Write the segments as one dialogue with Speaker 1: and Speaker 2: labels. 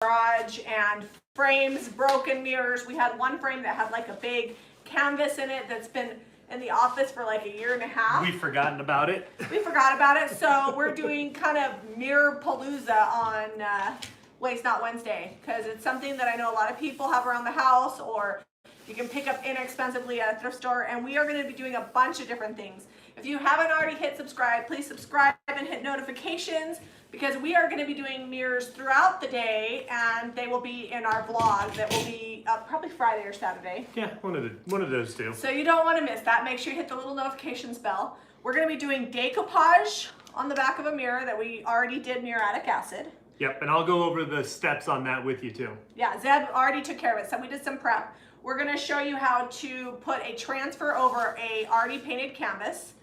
Speaker 1: garage and frames, broken mirrors. We had one frame that had like a big canvas in it that's been in the office for like a year and a half.
Speaker 2: We've forgotten about it.
Speaker 1: We forgot about it, so we're doing kind of mirror palooza on Waste Not Wednesday, because it's something that I know a lot of people have around the house, or you can pick up inexpensively at a thrift store, and we are going to be doing a bunch of different things. If you haven't already hit subscribe, please subscribe and hit notifications, because we are going to be doing mirrors throughout the day, and they will be in our vlog that will be up probably Friday or Saturday.
Speaker 2: Yeah, one of those two.
Speaker 1: So you don't want to miss that. Make sure you hit the little notifications bell. We're going to be doing decoupage on the back of a mirror that we already did muriatic acid.
Speaker 2: Yep, and I'll go over the steps on that with you too.
Speaker 1: Yeah, Zeb already took care of it, so we did some prep. We're going to show you how to put a transfer over a already painted canvas.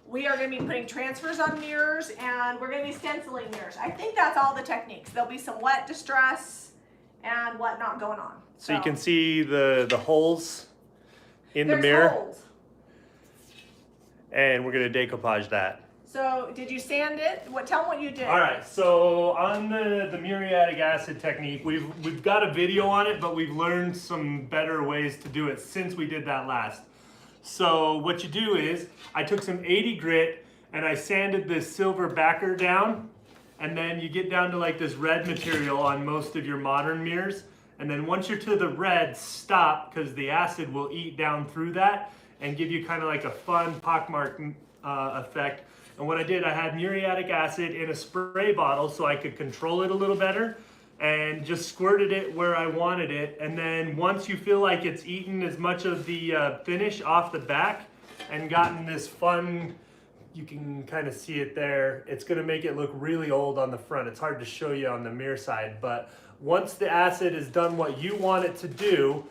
Speaker 1: We are going to be putting transfers on mirrors, and we're going to be stenciling mirrors. I think that's all the techniques. There'll be some wet distress and whatnot going on.
Speaker 2: So you can see the holes in the mirror.
Speaker 1: Holes.
Speaker 2: And we're going to decoupage that.
Speaker 1: So did you sand it? Tell them what you did.
Speaker 2: All right, so on the muriatic acid technique, we've got a video on it, but we've learned some better ways to do it since we did that last. So what you do is, I took some 80 grit and I sanded this silver backer down, and then you get down to like this red material on most of your modern mirrors, and then once you're to the red, stop, because the acid will eat down through that and give you kind of like a fun pockmark effect. And what I did, I had muriatic acid in a spray bottle so I could control it a little better, and just squirted it where I wanted it. And then once you feel like it's eaten as much of the finish off the back and gotten this fun, you can kind of see it there, it's gonna make it look really old on the front. It's hard to show you on the mirror side, but once the acid has done what you want it to do,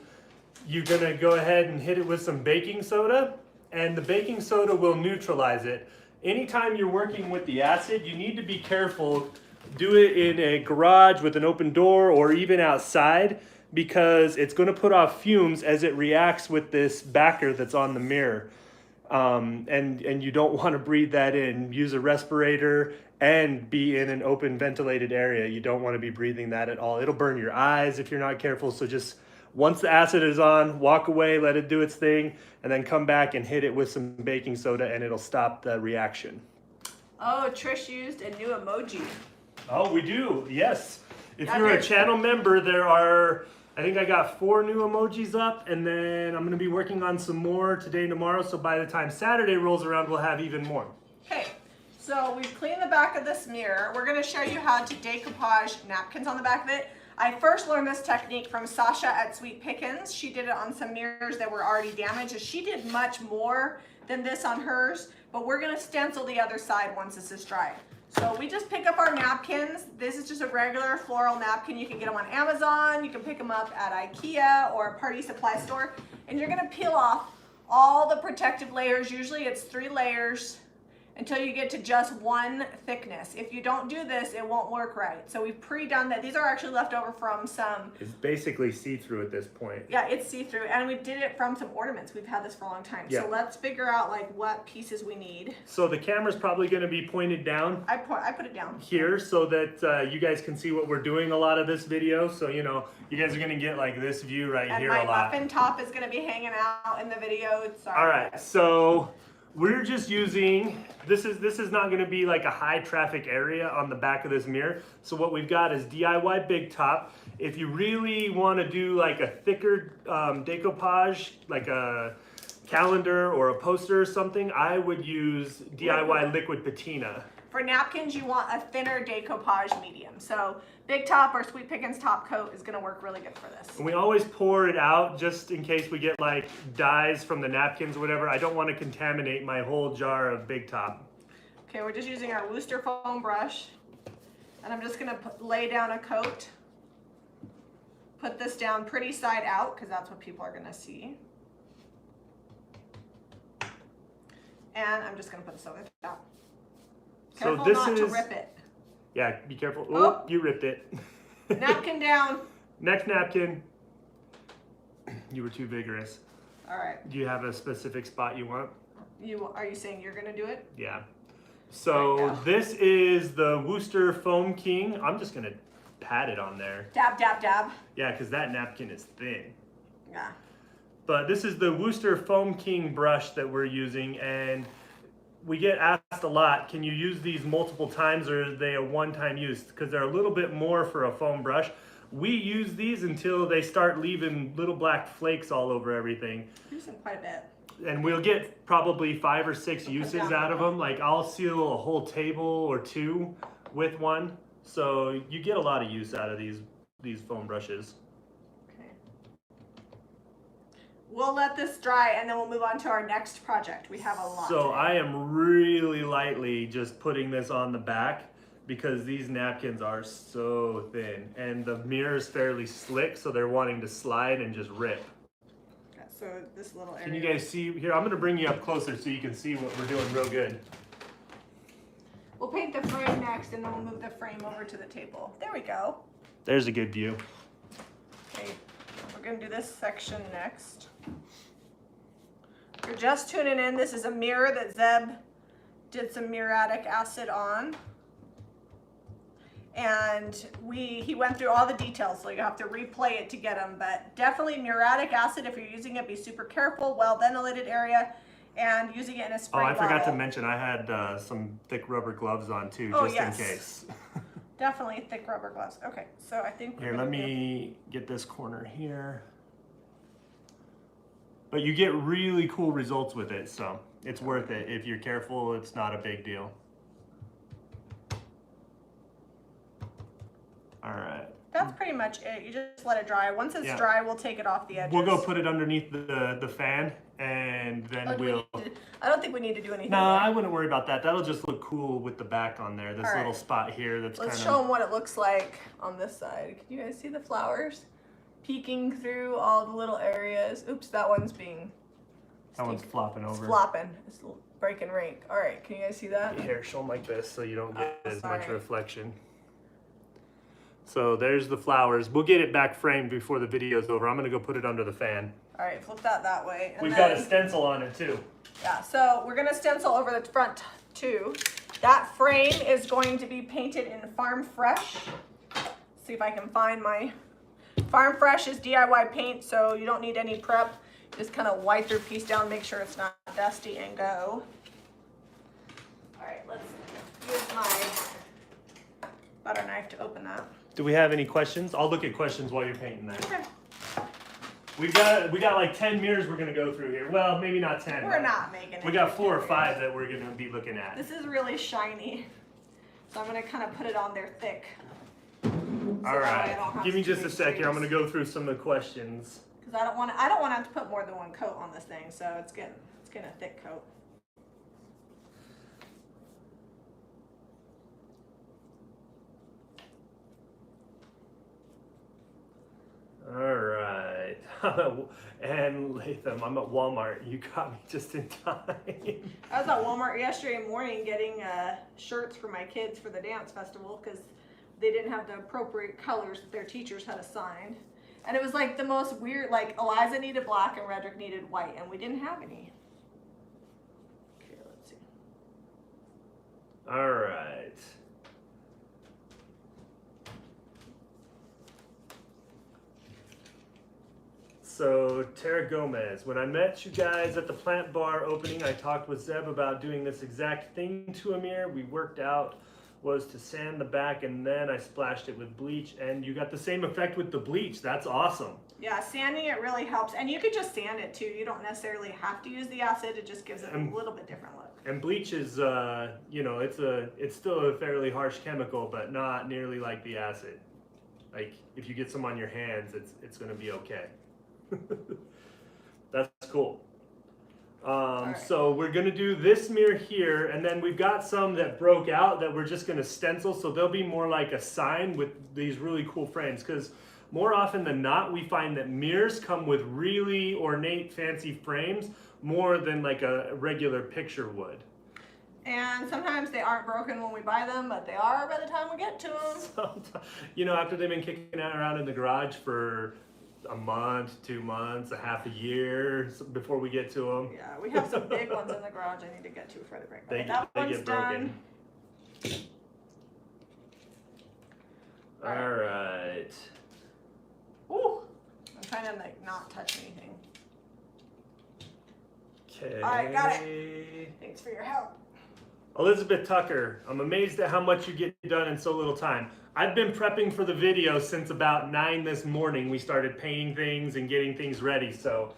Speaker 2: you're gonna go ahead and hit it with some baking soda, and the baking soda will neutralize it. Anytime you're working with the acid, you need to be careful. Do it in a garage with an open door or even outside, because it's going to put off fumes as it reacts with this backer that's on the mirror. And you don't want to breathe that in. Use a respirator and be in an open ventilated area. You don't want to be breathing that at all. It'll burn your eyes if you're not careful. So just once the acid is on, walk away, let it do its thing, and then come back and hit it with some baking soda, and it'll stop the reaction.
Speaker 1: Oh, Trish used a new emoji.
Speaker 2: Oh, we do, yes. If you're a channel member, there are, I think I got 4 new emojis up, and then I'm gonna be working on some more today and tomorrow, so by the time Saturday rolls around, we'll have even more.
Speaker 1: Okay, so we've cleaned the back of this mirror. We're gonna show you how to decoupage napkins on the back of it. I first learned this technique from Sasha at Sweet Pickins. She did it on some mirrors that were already damaged, and she did much more than this on hers, but we're gonna stencil the other side once this is dry. So we just pick up our napkins. This is just a regular floral napkin. You can get them on Amazon, you can pick them up at IKEA or a party supply store, and you're gonna peel off all the protective layers. Usually it's 3 layers until you get to just 1 thickness. If you don't do this, it won't work right. So we've pre-done that. These are actually left over from some...
Speaker 2: It's basically see-through at this point.
Speaker 1: Yeah, it's see-through, and we did it from some ornaments. We've had this for a long time.
Speaker 2: Yeah.
Speaker 1: So let's figure out like what pieces we need.
Speaker 2: So the camera's probably gonna be pointed down.
Speaker 1: I put it down
Speaker 2: Here so that you guys can see what we're doing a lot of this video. So, you know, you guys are gonna get like this view right here a lot.
Speaker 1: And my muffin top is gonna be hanging out in the video. Sorry.
Speaker 2: All right, so we're just using, this is not gonna be like a high traffic area on the back of this mirror. So what we've got is DIY Big Top. If you really wanna do like a thicker decoupage, like a calendar or a poster or something, I would use DIY Liquid Patina.
Speaker 1: For napkins, you want a thinner decoupage medium. So Big Top or Sweet Pickins top coat is gonna work really good for this.
Speaker 2: And we always pour it out just in case we get like dyes from the napkins or whatever. I don't want to contaminate my whole jar of Big Top.
Speaker 1: Okay, we're just using our Wooster foam brush, and I'm just gonna lay down a coat. Put this down pretty side out, because that's what people are gonna see. And I'm just gonna put this over the top. Careful
Speaker 2: so this
Speaker 1: not
Speaker 2: is,
Speaker 1: to rip it.
Speaker 2: Yeah, be careful.
Speaker 1: Oh.
Speaker 2: Oh, you ripped it.
Speaker 1: Napkin down.
Speaker 2: Next napkin. You were too vigorous.
Speaker 1: All right.
Speaker 2: Do you have a specific spot you want?
Speaker 1: Are you saying you're gonna do it?
Speaker 2: Yeah. So
Speaker 1: Right
Speaker 2: this is the Wooster Foam King. I'm just gonna pat it on there.
Speaker 1: Dab, dab, dab.
Speaker 2: Yeah, because that napkin is thin.
Speaker 1: Yeah.
Speaker 2: But this is the Worcester Foam King brush that we're using, and we get asked a lot, can you use these multiple times or are they a one-time use? Because they're a little bit more for a foam brush. We use these until they start leaving little black flakes all over everything.
Speaker 1: Using quite a bit.
Speaker 2: And we'll get probably 5 or 6 uses out of them. Like I'll seal a whole table or 2 with one. So you get a lot of use out of these foam brushes.
Speaker 1: Okay. We'll let this dry and then we'll move on to our next project. We have a lot.
Speaker 2: So
Speaker 1: today.
Speaker 2: I am really lightly just putting this on the back because these napkins are so thin and the mirror is fairly slick, so they're wanting to slide and just rip.
Speaker 1: Yeah, so this little area.
Speaker 2: Can you guys see here? I'm going to bring you up closer so you can see what we're doing real good.
Speaker 1: We'll paint the frame next and then we'll move the frame over to the table. There we go.
Speaker 2: There's a good view.
Speaker 1: Okay, we're going to do this section next. If you're just tuning in, this is a mirror that Zeb did some muriatic acid on. And he went through all the details, so you have to replay it to get them. But definitely muriatic acid, if you're using it, be super careful, well ventilated area, and using it in a spray bottle.
Speaker 2: Oh, I forgot to mention, I had some thick rubber gloves on too, just in case.
Speaker 1: Definitely thick rubber gloves. Okay, so I think
Speaker 2: Here, let me get this corner here. But you get really cool results with it, so it's worth it. If you're careful, it's not a big deal. All right.
Speaker 1: That's pretty much it. You just let it dry. Once it's dry, we'll take it off the edges.
Speaker 2: We'll go put it underneath the fan, and then
Speaker 1: I don't think we need to do anything.
Speaker 2: No, I wouldn't worry about that. That'll just look cool with the back on there. This little spot here that's kind of...
Speaker 1: Let's show them what it looks like on this side. Can you guys see the flowers peeking through all the little areas? Oops, that one's being...
Speaker 2: That one's flopping over.
Speaker 1: It's flopping. It's breaking rank. All right, can you guys see that?
Speaker 2: Here, show them like this so you don't get as much reflection. So there's the flowers. We'll get it back framed before the video's over. I'm gonna go put it under the fan.
Speaker 1: All right, flip that way. And
Speaker 2: We've got a stencil on it too.
Speaker 1: Yeah, so we're gonna stencil over the front too. That frame is going to be painted in Farm Fresh. See if I can find my... Farm Fresh is DIY paint, so you don't need any prep. Just kind of wipe your piece down, make sure it's not dusty, and go. All right, let's use my butter knife to open that.
Speaker 2: Do we have any questions? I'll look at questions while you're painting that.
Speaker 1: Okay.
Speaker 2: We got like 10 mirrors we're gonna go through here. Well, maybe not 10.
Speaker 1: We're not making it.
Speaker 2: We got 4 or 5 that we're gonna be looking at.
Speaker 1: This is really shiny, so I'm gonna kind of put it on there thick.
Speaker 2: All right, give me just a sec here. I'm gonna go through some of the questions.
Speaker 1: Because I don't want to have to put more than one coat on this thing, so it's getting a thick coat.
Speaker 2: All right, and Latham, I'm at Walmart. You got me just in time.
Speaker 1: I was at Walmart yesterday morning getting shirts for my kids for the dance festival because they didn't have the appropriate colors that their teachers had assigned. And it was like the most weird, like Eliza needed black and Redrick needed white, and we didn't have any. Okay, let's see.
Speaker 2: All right. So, Tara Gomez, when I met you guys at the plant bar opening, I talked with Zeb about doing this exact thing to a mirror. We worked out was to sand the back, and then I splashed it with bleach, and you got the same effect with the bleach. That's awesome.
Speaker 1: Yeah, sanding it really helps, and you could just sand it too. You don't necessarily have to use the acid. It just gives it a little bit different look.
Speaker 2: And bleach is, you know, it's still a fairly harsh chemical, but not nearly like the acid. Like if you get some on your hands, it's going to be okay. That's cool. So we're gonna do this mirror here, and then we've got some that broke out that we're just gonna stencil, so they'll be more like a sign with these really cool frames, because more often than not we find that mirrors come with really ornate fancy frames more than like a regular picture would.
Speaker 1: And sometimes they aren't broken when we buy them, but they are by the time we get to them.
Speaker 2: Sometimes, you know, after they've been kicking around in the garage for a month, 2 months, a half a year before we get to them.
Speaker 1: Yeah, we have some big ones in the garage I need to get to before they break.
Speaker 2: They
Speaker 1: that one's
Speaker 2: get broken.
Speaker 1: done.
Speaker 2: All right.
Speaker 1: Ooh, I'm trying to like not touch anything.
Speaker 2: Okay.
Speaker 1: All right, got it. Thanks for your help.
Speaker 2: Elizabeth Tucker, I'm amazed at how much you get done in so little time. I've been prepping for the video since about 9 this morning. We started painting things and getting things ready. So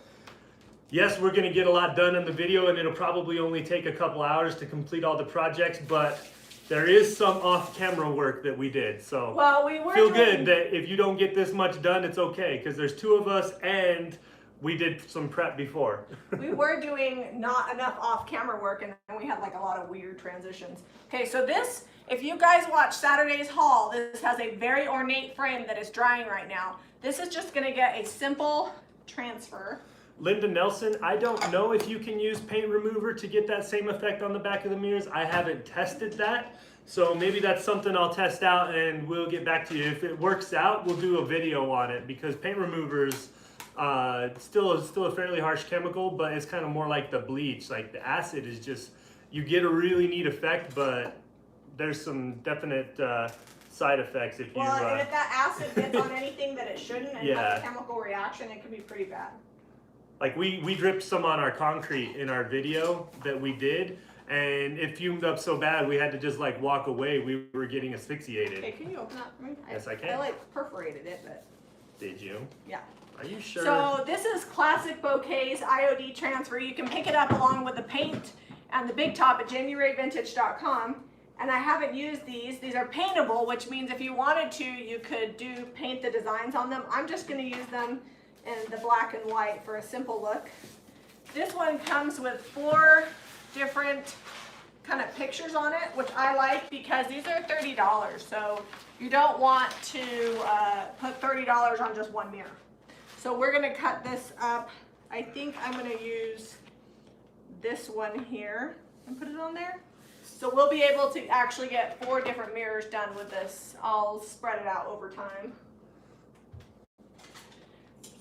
Speaker 2: yes, we're gonna get a lot done in the video and it'll probably only take a couple hours to complete all the projects, but there is some off-camera work that we did. So
Speaker 1: well, we were
Speaker 2: feel good that if you don't get this much done, it's okay, because there's 2 of us and we did some prep before.
Speaker 1: We were doing not enough off-camera work, and then we had like a lot of weird transitions. Okay, so this, if you guys watch Saturday's haul, this has a very ornate frame that is drying right now. This is just gonna get a simple transfer.
Speaker 2: Linda Nelson, I don't know if you can use paint remover to get that same effect on the back of the mirrors. I haven't tested that. So maybe that's something I'll test out and we'll get back to you. If it works out, we'll do a video on it, because paint removers still a fairly harsh chemical, but it's kind of more like the bleach. Like the acid is just, you get a really neat effect, but there's some definite side effects if you...
Speaker 1: Well, and if that acid gets on anything that it shouldn't and
Speaker 2: Yeah.
Speaker 1: has a chemical reaction, it can be pretty bad.
Speaker 2: Like we dripped some on our concrete in our video that we did, and it fumed up so bad we had to just like walk away. We were getting asphyxiated.
Speaker 1: Okay, can you open that for me?
Speaker 2: Yes, I can.
Speaker 1: I like perforated it, but...
Speaker 2: Did you?
Speaker 1: Yeah.
Speaker 2: Are you sure?
Speaker 1: So this is Classic Bouquets IOD transfer. You can pick it up along with the paint and the big top at jamirayvintage.com. And I haven't used these. These are paintable, which means if you wanted to, you could paint the designs on them. I'm just going to use them in the black and white for a simple look. This one comes with 4 different kind of pictures on it, which I like because these are $30. So you don't want to put $30 on just one mirror. So we're gonna cut this up. I think I'm gonna use this one here and put it on there. So we'll be able to actually get 4 different mirrors done with this. I'll spread it out over time.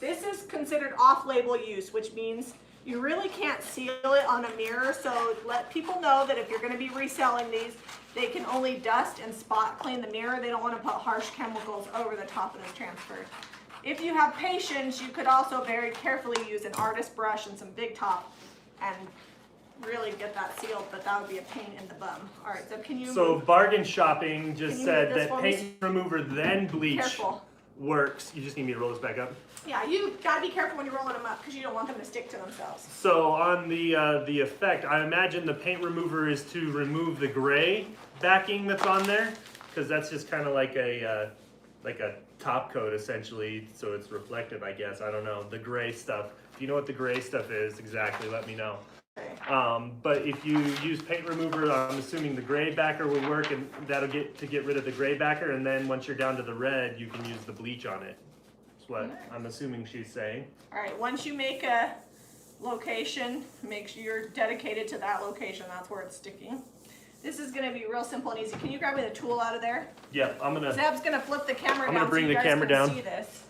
Speaker 1: This is considered off-label use, which means you really can't seal it on a mirror. So let people know that if you're gonna be reselling these, they can only dust and spot clean the mirror. They don't wanna put harsh chemicals over the top of the transfer. If you have patience, you could also very carefully use an artist brush and some big top and really get that sealed, but that would be a pain in the bum. All right, so can you...
Speaker 2: So Bargain Shopping just said that
Speaker 1: for me?
Speaker 2: paint remover then bleach
Speaker 1: Careful.
Speaker 2: works. You just need me to roll this back up?
Speaker 1: Yeah, you gotta be careful when you're rolling them up because you don't want them to stick to themselves.
Speaker 2: So on the effect, I imagine the paint remover is to remove the gray backing that's on there, because that's just kind of like a top coat essentially, so it's reflective, I guess. I don't know, the gray stuff. If you know what the gray stuff is exactly, let me know.
Speaker 1: Okay.
Speaker 2: But if you use paint remover, I'm assuming the gray backer will work, and that'll get rid of the gray backer, and then once you're down to the red, you can use the bleach on it. That's what I'm assuming she's saying.
Speaker 1: All right, once you make a location, make sure you're dedicated to that location. That's where it's sticking. This is gonna be real simple and easy. Can you grab me the tool out of there?
Speaker 2: Yep,
Speaker 1: Zeb's gonna flip the camera down.
Speaker 2: I'm gonna bring
Speaker 1: so you
Speaker 2: the
Speaker 1: guys
Speaker 2: camera
Speaker 1: can
Speaker 2: down.
Speaker 1: See this.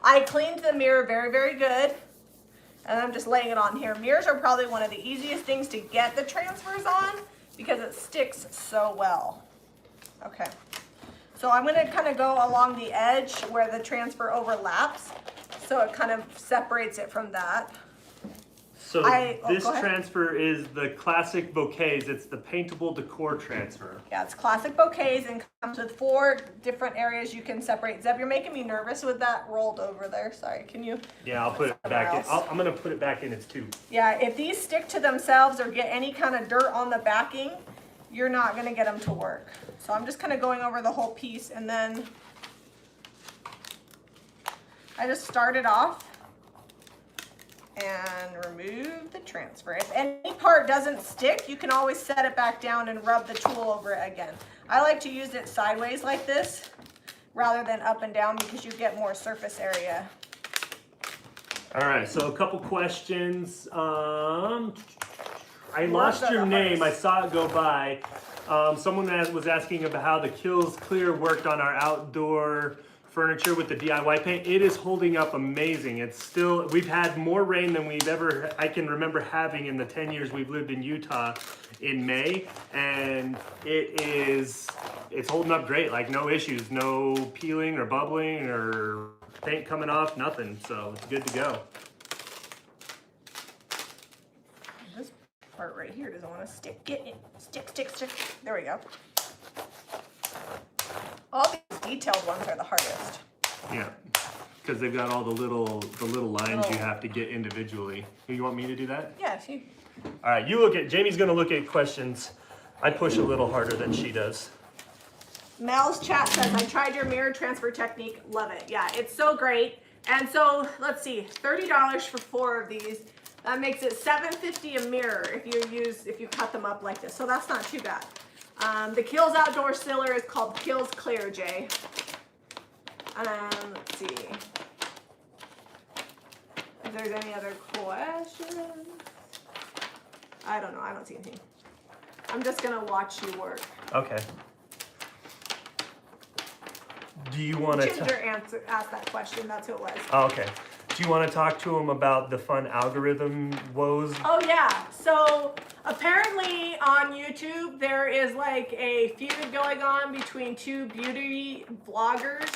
Speaker 1: I cleaned the mirror very, very good, and I'm just laying it on here. Mirrors are probably one of the easiest things to get the transfers on because it sticks so well. Okay, so I'm gonna kind of go along the edge where the transfer overlaps, so it kind of separates it from that.
Speaker 2: So this
Speaker 1: go ahead.
Speaker 2: transfer is the Classic Bouquets. It's the paintable decor transfer.
Speaker 1: Yeah, it's Classic Bouquets and comes with 4 different areas you can separate. Zeb, you're making me nervous with that rolled over there. Sorry, can you?
Speaker 2: Yeah, I'll put it back in. I'm gonna put it back in its tube.
Speaker 1: Yeah, if these stick to themselves or get any kind of dirt on the backing, you're not gonna get them to work. So I'm just kind of going over the whole piece, and then I just start it off and remove the transfer. If any part doesn't stick, you can always set it back down and rub the tool over it again. I like to use it sideways like this rather than up and down because you get more surface area.
Speaker 2: All right, so a couple questions. I lost your name. I saw it go by. Someone was asking about how the Kills Clear worked on our outdoor furniture with the DIY paint. It is holding up amazing. It's still, we've had more rain than I can remember having in the 10 years we've lived in Utah in May, and it's holding up great, like no issues, no peeling or bubbling or paint coming off, nothing, so it's good to go.
Speaker 1: This part right here doesn't want to stick. Get it. Stick. There we go. All these detailed ones are the hardest.
Speaker 2: Yeah, because they've got all the little lines you have to get individually. You want me to do that?
Speaker 1: Yes. Yeah,
Speaker 2: All right, Jamie's gonna look at questions. I push a little harder than she does.
Speaker 1: Mel's chat says, I tried your mirror transfer technique, love it. Yeah, it's so great. And so let's see, $30 for 4 of these. That makes it $7.50 a mirror if you cut them up like this. So that's not too bad. The Kills Outdoor Sealer is called Kills Clear, Jay. Let's see if there's any other questions. I don't know. I don't see anything. I'm just gonna watch you work.
Speaker 2: Okay. Do you want to?
Speaker 1: Ginger asked that question. That's who it was.
Speaker 2: Oh, okay. Do you want to talk to him about the fun algorithm woes?
Speaker 1: Oh yeah. So apparently on YouTube there is like a feud going on between 2 beauty vloggers,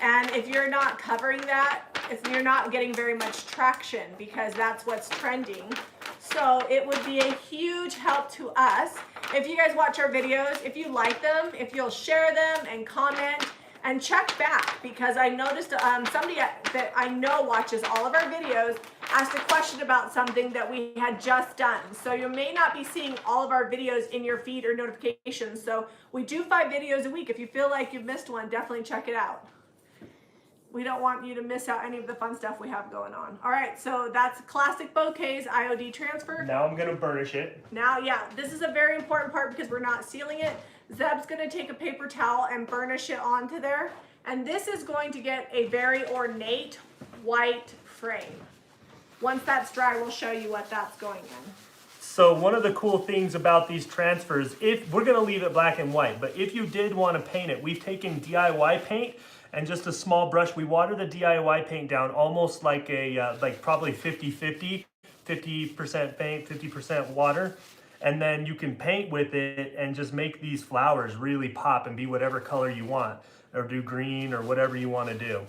Speaker 1: and if you're not covering that, you're not getting very much traction because that's what's trending. So it would be a huge help to us if you guys watch our videos, if you like them, if you'll share them and comment and check back, because I noticed somebody that I know watches all of our videos asked a question about something that we had just done. So you may not be seeing all of our videos in your feed or notifications. So we do 5 videos a week. If you feel like you've missed one, definitely check it out. We don't want you to miss out any of the fun stuff we have going on. All right, so that's Classic Bouquets IOD transfer.
Speaker 2: Now I'm gonna burnish it.
Speaker 1: Now, yeah, this is a very important part because we're not sealing it. Zeb's gonna take a paper towel and burnish it onto there. And this is going to get a very ornate white frame. Once that's dry, we'll show you what that's going in.
Speaker 2: So one of the cool things about these transfers, if we're gonna leave it black and white, but if you did wanna paint it, we've taken DIY paint and just a small brush. We water the DIY paint down almost like a, like probably 50-50, 50% paint, 50% water. And then you can paint with it and just make these flowers really pop and be whatever color you want, or do green or whatever you want to do.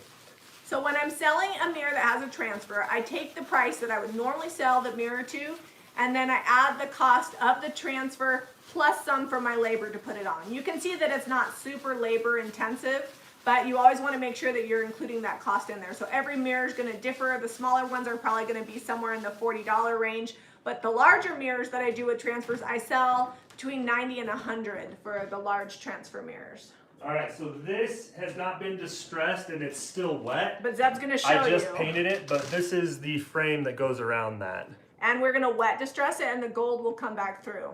Speaker 1: So when I'm selling a mirror that has a transfer, I take the price that I would normally sell the mirror to, and then I add the cost of the transfer plus some for my labor to put it on. You can see that it's not super labor intensive, but you always want to make sure that you're including that cost in there. So every mirror is going to differ. The smaller ones are probably going to be somewhere in the $40 range, but the larger mirrors that I do with transfers, I sell between 90 and 100 for the large transfer mirrors.
Speaker 2: All right, so this has not been distressed and it's still wet.
Speaker 1: But Zeb's going to show you.
Speaker 2: I just painted it, but this is the frame that goes around that.
Speaker 1: And we're going to wet distress it and the gold will come back through.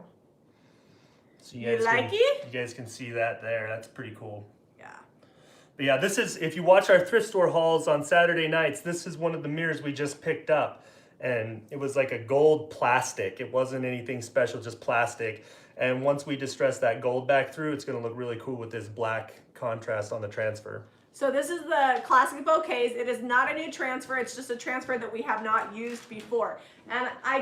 Speaker 2: So you
Speaker 1: like it?
Speaker 2: You guys can see that there. That's pretty cool.
Speaker 1: Yeah.
Speaker 2: But yeah, this is, if you watch our thrift store hauls on Saturday nights, this is one of the mirrors we just picked up. And it was like a gold plastic. It wasn't anything special, just plastic. And once we distress that gold back through, it's gonna look really cool with this black contrast on the transfer.
Speaker 1: So this is the Classic Bouquets. It is not a new transfer. It's just a transfer that we have not used before. And I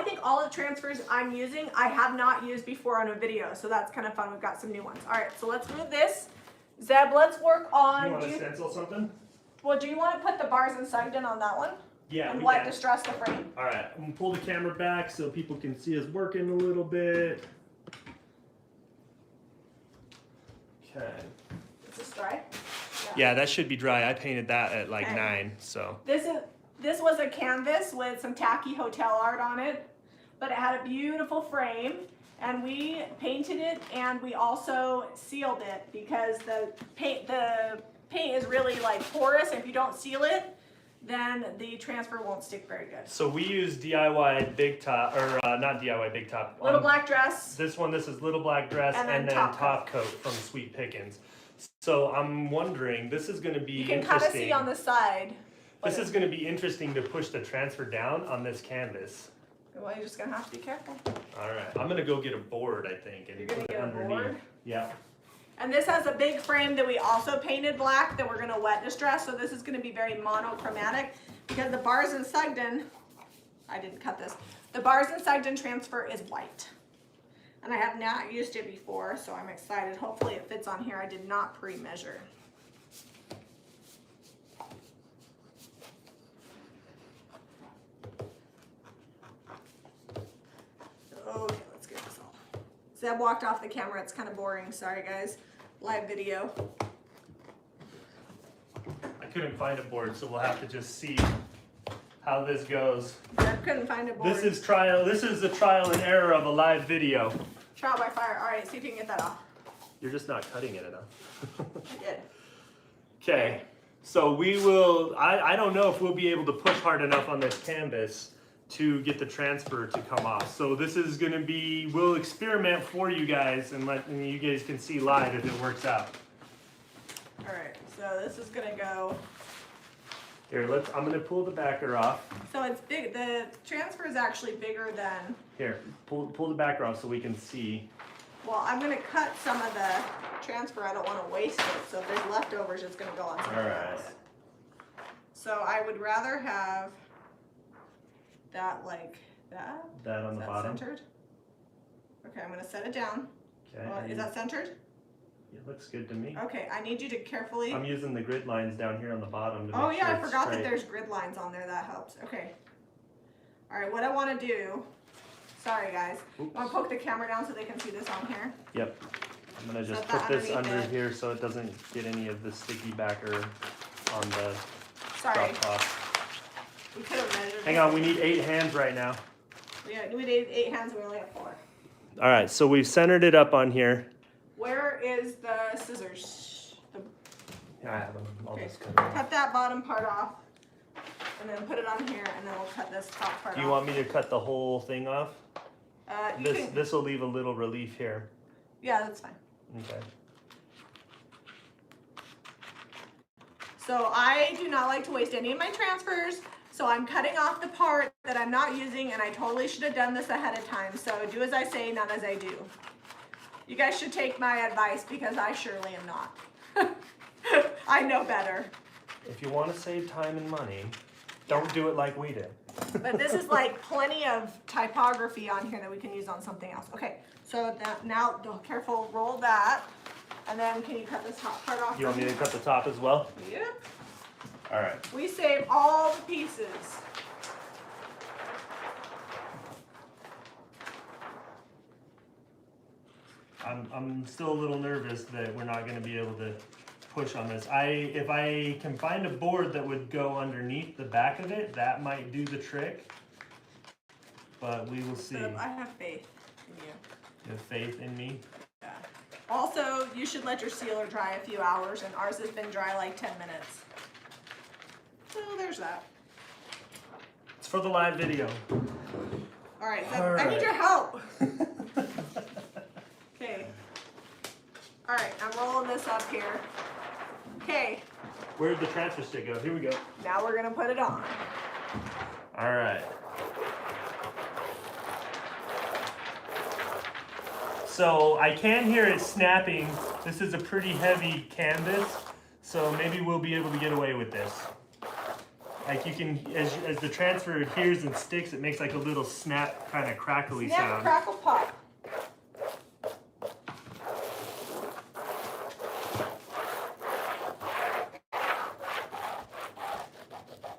Speaker 1: think all the transfers I'm using, I have not used before on a video. So that's kind of fun. We've got some new ones. All right, so let's move this. Zeb, let's work on.
Speaker 2: You want to stencil something?
Speaker 1: Well, do you want to put the bars and signed in on that one?
Speaker 2: Yeah,
Speaker 1: and
Speaker 2: we
Speaker 1: what
Speaker 2: can.
Speaker 1: distress the frame?
Speaker 2: All right, I'm gonna pull the camera back so people can see us working a little bit. Okay.
Speaker 1: Is this dry?
Speaker 2: Yeah, that should be dry. I painted that at like 9, so.
Speaker 1: This was a canvas with some tacky hotel art on it, but it had a beautiful frame, and we painted it and we also sealed it because the paint is really like porous. If you don't seal it, then the transfer won't stick very good.
Speaker 2: So we use DIY Big Top, or not DIY Big Top.
Speaker 1: Little Black Dress.
Speaker 2: This is Little Black Dress, and then Top Coat from Sweet Pickins. So I'm wondering, this is going to be interesting.
Speaker 1: You can kind of see on the side.
Speaker 2: This is going to be interesting to push the transfer down on this canvas.
Speaker 1: Well, you're just going to have to be careful.
Speaker 2: All right, I'm going to go get a board, I think, and
Speaker 1: You're going to get
Speaker 2: underneath.
Speaker 1: a board?
Speaker 2: Yeah.
Speaker 1: And this has a big frame that we also painted black that we're gonna wet distress. So this is gonna be very monochromatic because the bars and Sugden, I didn't cut this. The bars and Sugden transfer is white. And I have not used it before, so I'm excited. Hopefully it fits on here. I did not pre-measure. Okay, let's get this all. Zeb walked off the camera. It's kind of boring. Sorry, guys. Live video.
Speaker 2: I couldn't find a board, so we'll have to just see how this goes.
Speaker 1: Zeb couldn't find a board.
Speaker 2: This is the trial and error of a live video.
Speaker 1: Trial by fire. All right, see if you can get that off.
Speaker 2: You're just not cutting it enough.
Speaker 1: I did.
Speaker 2: Okay, so we will, I don't know if we'll be able to push hard enough on this canvas to get the transfer to come off. So this is gonna be, we'll experiment for you guys and you guys can see live if it works out.
Speaker 1: All right, so this is gonna go.
Speaker 2: Here, I'm gonna pull the backer off.
Speaker 1: So it's big, the transfer is actually bigger than.
Speaker 2: Here, pull the backer off so we can see.
Speaker 1: Well, I'm gonna cut some of the transfer. I don't wanna waste it. So if there's leftovers, it's gonna go on something else. So I would rather have that like that.
Speaker 2: That on the bottom.
Speaker 1: Centered? Okay, I'm gonna set it down.
Speaker 2: Okay.
Speaker 1: Is that centered?
Speaker 2: It looks good to me.
Speaker 1: Okay, I need you to carefully.
Speaker 2: I'm using the grid lines down here on the bottom to
Speaker 1: Oh
Speaker 2: make
Speaker 1: yeah,
Speaker 2: sure
Speaker 1: I
Speaker 2: it's
Speaker 1: forgot that
Speaker 2: straight.
Speaker 1: there's grid lines on there. That helps. Okay. All right, what I want to do. Sorry guys.
Speaker 2: Oops.
Speaker 1: I want to poke the camera down so they can see this on here.
Speaker 2: Yep. I'm gonna just
Speaker 1: Set that
Speaker 2: put this
Speaker 1: underneath
Speaker 2: under
Speaker 1: it.
Speaker 2: here so it doesn't get any of the sticky backer on the
Speaker 1: Sorry.
Speaker 2: drop cloth.
Speaker 1: We could have measured.
Speaker 2: Hang on, we need 8 hands right now.
Speaker 1: Yeah, we need 8 hands. We only have 4.
Speaker 2: All right, so we've centered it up on here.
Speaker 1: Where is the scissors?
Speaker 2: Yeah, I have them. I'll
Speaker 1: Okay.
Speaker 2: just cut them off.
Speaker 1: Cut that bottom part off, and then put it on here, and then we'll cut this top part
Speaker 2: Do you
Speaker 1: off.
Speaker 2: want me to cut the whole thing off?
Speaker 1: You can,
Speaker 2: This will leave a little relief here.
Speaker 1: yeah, that's fine.
Speaker 2: Okay.
Speaker 1: So I do not like to waste any of my transfers, so I'm cutting off the part that I'm not using, and I totally should have done this ahead of time. So do as I say, not as I do. You guys should take my advice because I surely am not. I know better.
Speaker 2: If you want to save time and money, don't do it like we did.
Speaker 1: But this is like plenty of typography on here that we can use on something else. Okay, so now careful, roll that. And then can you cut this top part off?
Speaker 2: You want me to cut the top as well?
Speaker 1: Yep.
Speaker 2: All right.
Speaker 1: We save all the pieces.
Speaker 2: I'm still a little nervous that we're not going to be able to push on this. If I can find a board that would go underneath the back of it, that might do the trick. But we will see.
Speaker 1: I have faith in you.
Speaker 2: You have faith in me?
Speaker 1: Yeah. Also, you should let your sealer dry a few hours, and ours has been dry like 10 minutes. So there's that.
Speaker 2: It's for the live video.
Speaker 1: All right, so
Speaker 2: All
Speaker 1: I need
Speaker 2: right.
Speaker 1: your help. Okay. All right, I'm rolling this up here. Okay,
Speaker 2: Where'd the transfer stick go? Here we go.
Speaker 1: now we're gonna put it on.
Speaker 2: All right. So I can hear it snapping. This is a pretty heavy canvas, so maybe we'll be able to get away with this. Like you can, as the transfer adheres and sticks, it makes like a little snap, kind of crackly
Speaker 1: Snap,
Speaker 2: sound.
Speaker 1: crackle, pop.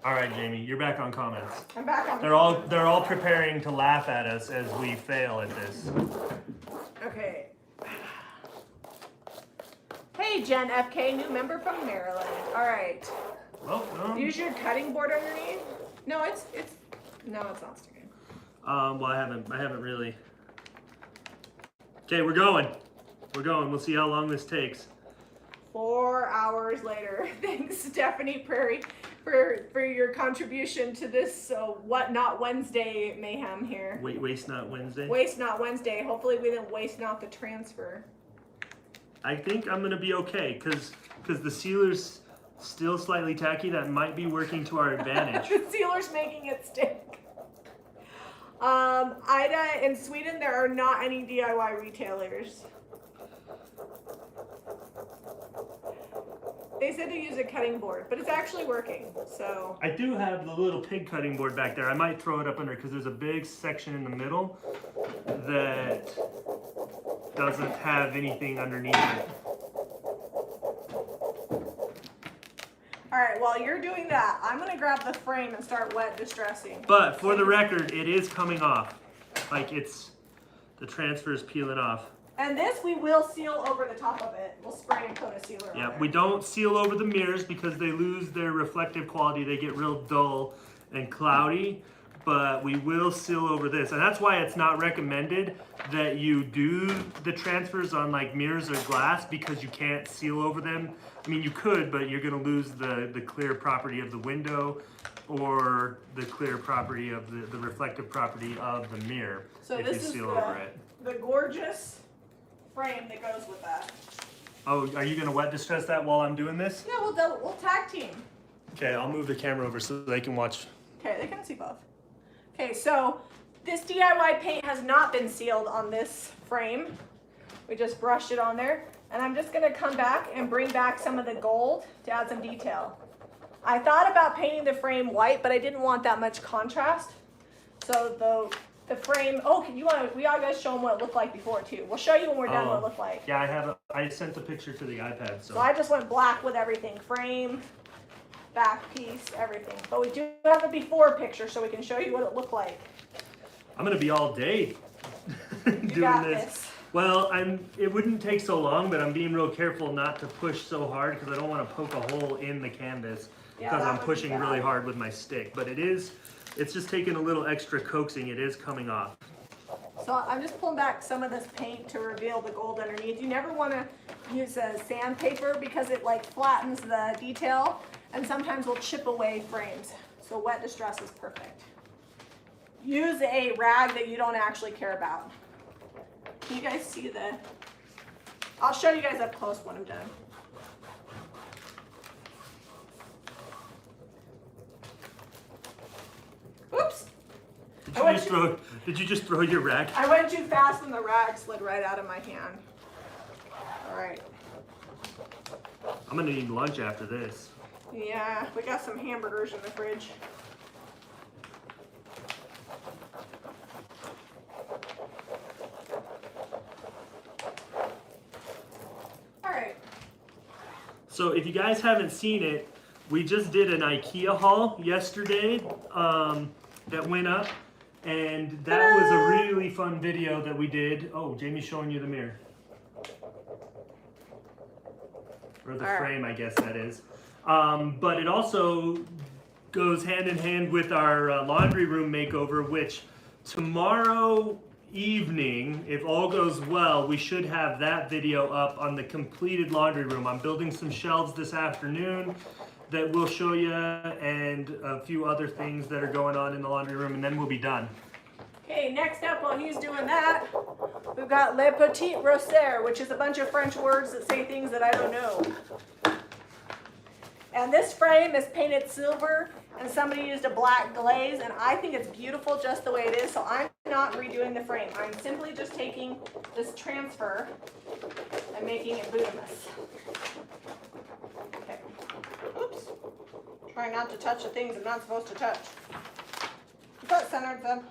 Speaker 2: All right, Jamie, you're back on comments.
Speaker 1: I'm back on.
Speaker 2: They're all preparing to laugh at us as we fail at this.
Speaker 1: Okay. Hey, Jen FK, new member from Maryland. All right.
Speaker 2: Well,
Speaker 1: Use your cutting board underneath. No, it's not sticking.
Speaker 2: well, I haven't really. Okay, we're going. We'll see how long this takes.
Speaker 1: 4 hours later. Thanks, Stephanie Prairie, for your contribution to this What Not Wednesday mayhem here.
Speaker 2: Waste Not Wednesday?
Speaker 1: Waste Not Wednesday. Hopefully we didn't waste not the transfer.
Speaker 2: I think I'm gonna be okay, cause the sealer's still slightly tacky. That might be working to our advantage.
Speaker 1: The sealer's making it stick. Ida, in Sweden, there are not any DIY retailers. They said to use a cutting board, but it's actually working, so.
Speaker 2: I do have the little pig cutting board back there. I might throw it up under because there's a big section in the middle that doesn't have anything underneath it.
Speaker 1: All right, while you're doing that, I'm gonna grab the frame and start wet distressing.
Speaker 2: But for the record, it is coming off. Like the transfer is peeling off.
Speaker 1: And this we will seal over the top of it. We'll spray and coat a sealer on
Speaker 2: Yeah,
Speaker 1: there.
Speaker 2: we don't seal over the mirrors because they lose their reflective quality. They get real dull and cloudy, but we will seal over this. And that's why it's not recommended that you do the transfers on like mirrors or glass because you can't seal over them. I mean, you could, but you're gonna lose the clear property of the window or the clear property of the reflective property of the mirror
Speaker 1: So
Speaker 2: if
Speaker 1: this
Speaker 2: you
Speaker 1: is
Speaker 2: seal over it.
Speaker 1: the gorgeous frame that goes with that.
Speaker 2: Oh, are you gonna wet distress that while I'm doing this?
Speaker 1: Yeah, we'll tag team.
Speaker 2: Okay, I'll move the camera over so they can watch.
Speaker 1: Okay, they can see both. Okay, so this DIY paint has not been sealed on this frame. We just brushed it on there. And I'm just gonna come back and bring back some of the gold to add some detail. I thought about painting the frame white, but I didn't want that much contrast. So the frame, oh, we all guys show them what it looked like before too. We'll show you when we're done what it looked like.
Speaker 2: Yeah, I sent the picture to the iPad,
Speaker 1: So I just went black with everything, frame, back piece, everything. But we do have a before picture so we can show you what it looked like.
Speaker 2: I'm gonna be all day doing
Speaker 1: You got
Speaker 2: this.
Speaker 1: this.
Speaker 2: Well, it wouldn't take so long, but I'm being real careful not to push so hard because I don't want to poke a hole in the canvas because
Speaker 1: that
Speaker 2: I'm
Speaker 1: would be
Speaker 2: pushing
Speaker 1: bad.
Speaker 2: really hard with my stick. But it's just taking a little extra coaxing. It is coming off.
Speaker 1: So I'm just pulling back some of this paint to reveal the gold underneath. You never want to use a sandpaper because it like flattens the detail and sometimes will chip away frames. So wet distress is perfect. Use a rag that you don't actually care about. Can you guys see I'll show you guys up close when I'm done. Oops.
Speaker 2: Did you just throw your rag?
Speaker 1: I went too fast and the rag slid right out of my hand. All right.
Speaker 2: I'm gonna need lunch after this.
Speaker 1: Yeah, we got some hamburgers in the fridge. All right.
Speaker 2: So if you guys haven't seen it, we just did an IKEA haul yesterday that went up, and that was a really fun video that we did. Oh, Jamie's showing you the mirror. Or the frame, I guess that is. But it also goes hand in hand with our laundry room makeover, which tomorrow evening, if all goes well, we should have that video up on the completed laundry room. I'm building some shelves this afternoon that we'll show you and a few other things that are going on in the laundry room, and then we'll be done.
Speaker 1: Okay, next up while he's doing that, we've got Le Petit Roser, which is a bunch of French words that say things that I don't know. And this frame is painted silver, and somebody used a black glaze, and I think it's beautiful just the way it is, so I'm not redoing the frame. I'm simply just taking this transfer and making it bootomous. Okay. Oops. Try not to touch the things I'm not supposed to touch. Is that centered, Zeb?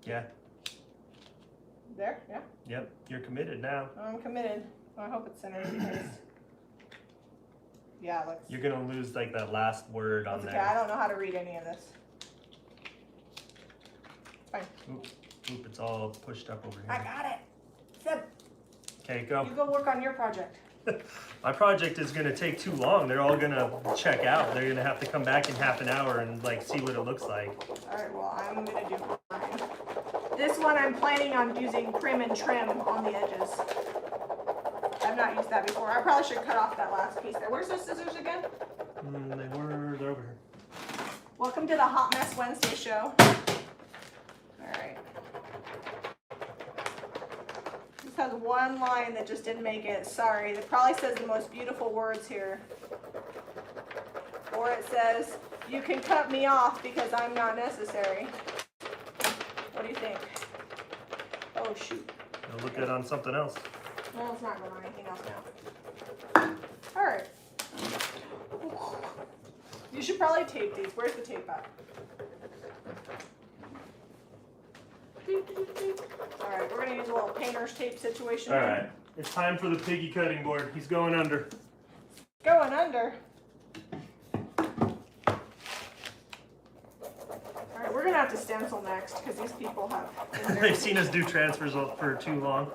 Speaker 2: Yeah.
Speaker 1: There? Yeah?
Speaker 2: Yep. You're committed now.
Speaker 1: I'm committed. I hope it's centered because... Yeah, it looks...
Speaker 2: You're gonna lose like that last word on
Speaker 1: Okay,
Speaker 2: there.
Speaker 1: I don't know how to read any of this. It's fine.
Speaker 2: Oop, it's all pushed up over here.
Speaker 1: I got it. Zeb,
Speaker 2: Okay, go.
Speaker 1: you go work on your project.
Speaker 2: My project is gonna take too long. They're all gonna check out. They're gonna have to come back in half an hour and like see what it looks like.
Speaker 1: All right, well, I'm gonna do mine. This one I'm planning on using prim and trim on the edges. I've not used that before. I probably should cut off that last piece there. Where's those scissors again?
Speaker 2: They're over here.
Speaker 1: Welcome to the Hot Mess Wednesday show. All right. This has one line that just didn't make it. Sorry. It probably says the most beautiful words here. Or it says, you can cut me off because I'm not necessary. What do you think? Oh, shoot.
Speaker 2: It'll look good on something else.
Speaker 1: No, it's not going on anything else now. All right. You should probably tape these. Where's the tape at? All right, we're gonna use a little painter's tape situation.
Speaker 2: All right, it's time for the piggy cutting board. He's going under.
Speaker 1: Going under. All right, we're gonna have to stencil next because these people have.
Speaker 2: They've seen us do transfers for too long.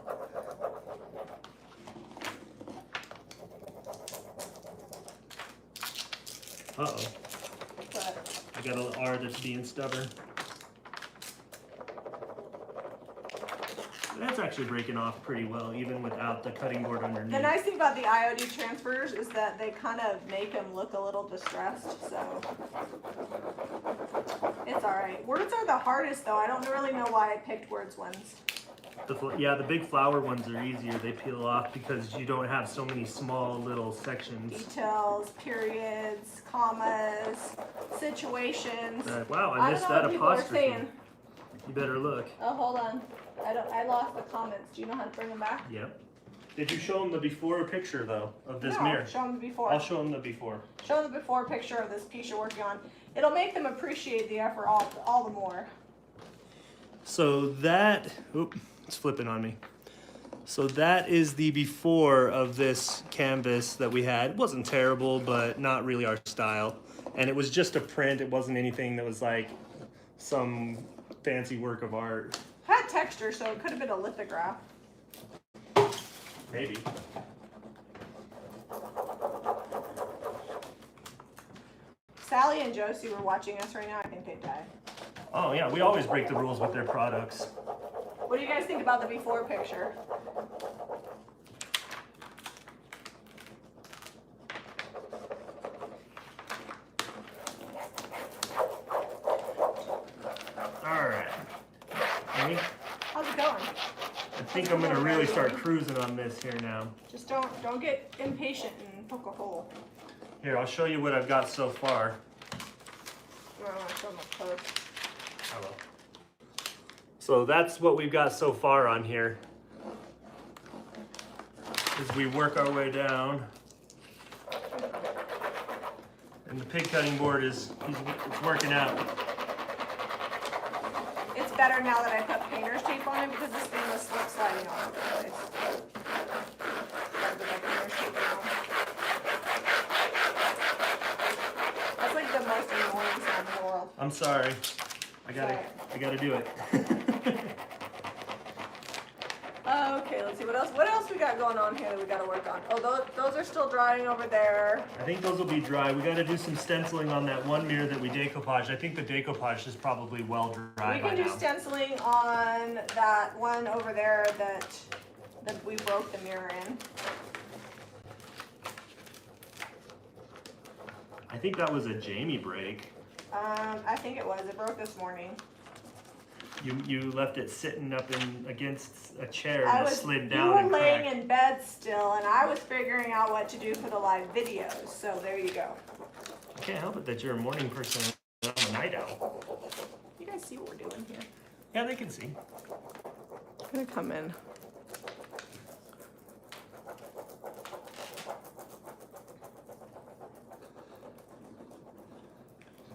Speaker 2: Uh-oh.
Speaker 1: But
Speaker 2: I got an R that's being stubborn. That's actually breaking off pretty well, even without the cutting board underneath.
Speaker 1: the nice thing about the IOD transfers is that they kind of make them look a little distressed, so it's all right. Words are the hardest, though. I don't really know why I picked words ones.
Speaker 2: Yeah, the big flower ones are easier. They peel off because you don't have so many small little sections.
Speaker 1: Details, periods, commas, situations.
Speaker 2: Wow, I missed that
Speaker 1: don't know what
Speaker 2: apostrophe.
Speaker 1: people are saying.
Speaker 2: You better look.
Speaker 1: Oh, hold on. I lost the comments. Do you know how to bring them back?
Speaker 2: Yep. Did you show them the before picture though of this
Speaker 1: No,
Speaker 2: mirror?
Speaker 1: show them the before.
Speaker 2: I'll show them the before.
Speaker 1: Show them the before picture of this piece you're working on. It'll make them appreciate the effort all the more.
Speaker 2: So that, it's flipping on me. So that is the before of this canvas that we had. It wasn't terrible, but not really our style. And it was just a print. It wasn't anything that was like some fancy work of art.
Speaker 1: Had texture, so it could have been a lithograph.
Speaker 2: Maybe.
Speaker 1: Sally and Josie were watching us right now. I think they died.
Speaker 2: Oh yeah, we always break the rules with their products.
Speaker 1: What do you guys think about the before picture?
Speaker 2: Alright. Ready?
Speaker 1: How's it going?
Speaker 2: I think I'm gonna really start cruising on this here now.
Speaker 1: Just don't get impatient and poke a hole.
Speaker 2: Here, I'll show you what I've got so far.
Speaker 1: I don't want to show them a code.
Speaker 2: Hello. So that's what we've got so far on here. As we work our way down. And the pig cutting board it's working out.
Speaker 1: It's better now that I put painter's tape on it because this thing was slip sliding all over the place. Gotta put my painter's tape on. That's like the most annoying sound in the world.
Speaker 2: I'm sorry. I gotta do it.
Speaker 1: Okay, let's see what else. What else we got going on here that we got to work on? Oh, those are still drying over there.
Speaker 2: I think those will be dry. We got to do some stenciling on that one mirror that we decoupaged. I think the decoupage is probably well dry.
Speaker 1: We can do stenciling on that one over there that we broke the mirror in.
Speaker 2: I think that was a Jami break.
Speaker 1: I think it was. It broke this morning.
Speaker 2: You left it sitting up against a chair
Speaker 1: I
Speaker 2: and it
Speaker 1: was,
Speaker 2: slid
Speaker 1: you
Speaker 2: down
Speaker 1: were
Speaker 2: and
Speaker 1: laying
Speaker 2: cracked.
Speaker 1: in bed still, and I was figuring out what to do for the live videos. So there you go.
Speaker 2: I can't help it that you're a morning person and I'm a night owl.
Speaker 1: You guys see what we're doing here?
Speaker 2: Yeah, they can see.
Speaker 1: I'm gonna come in.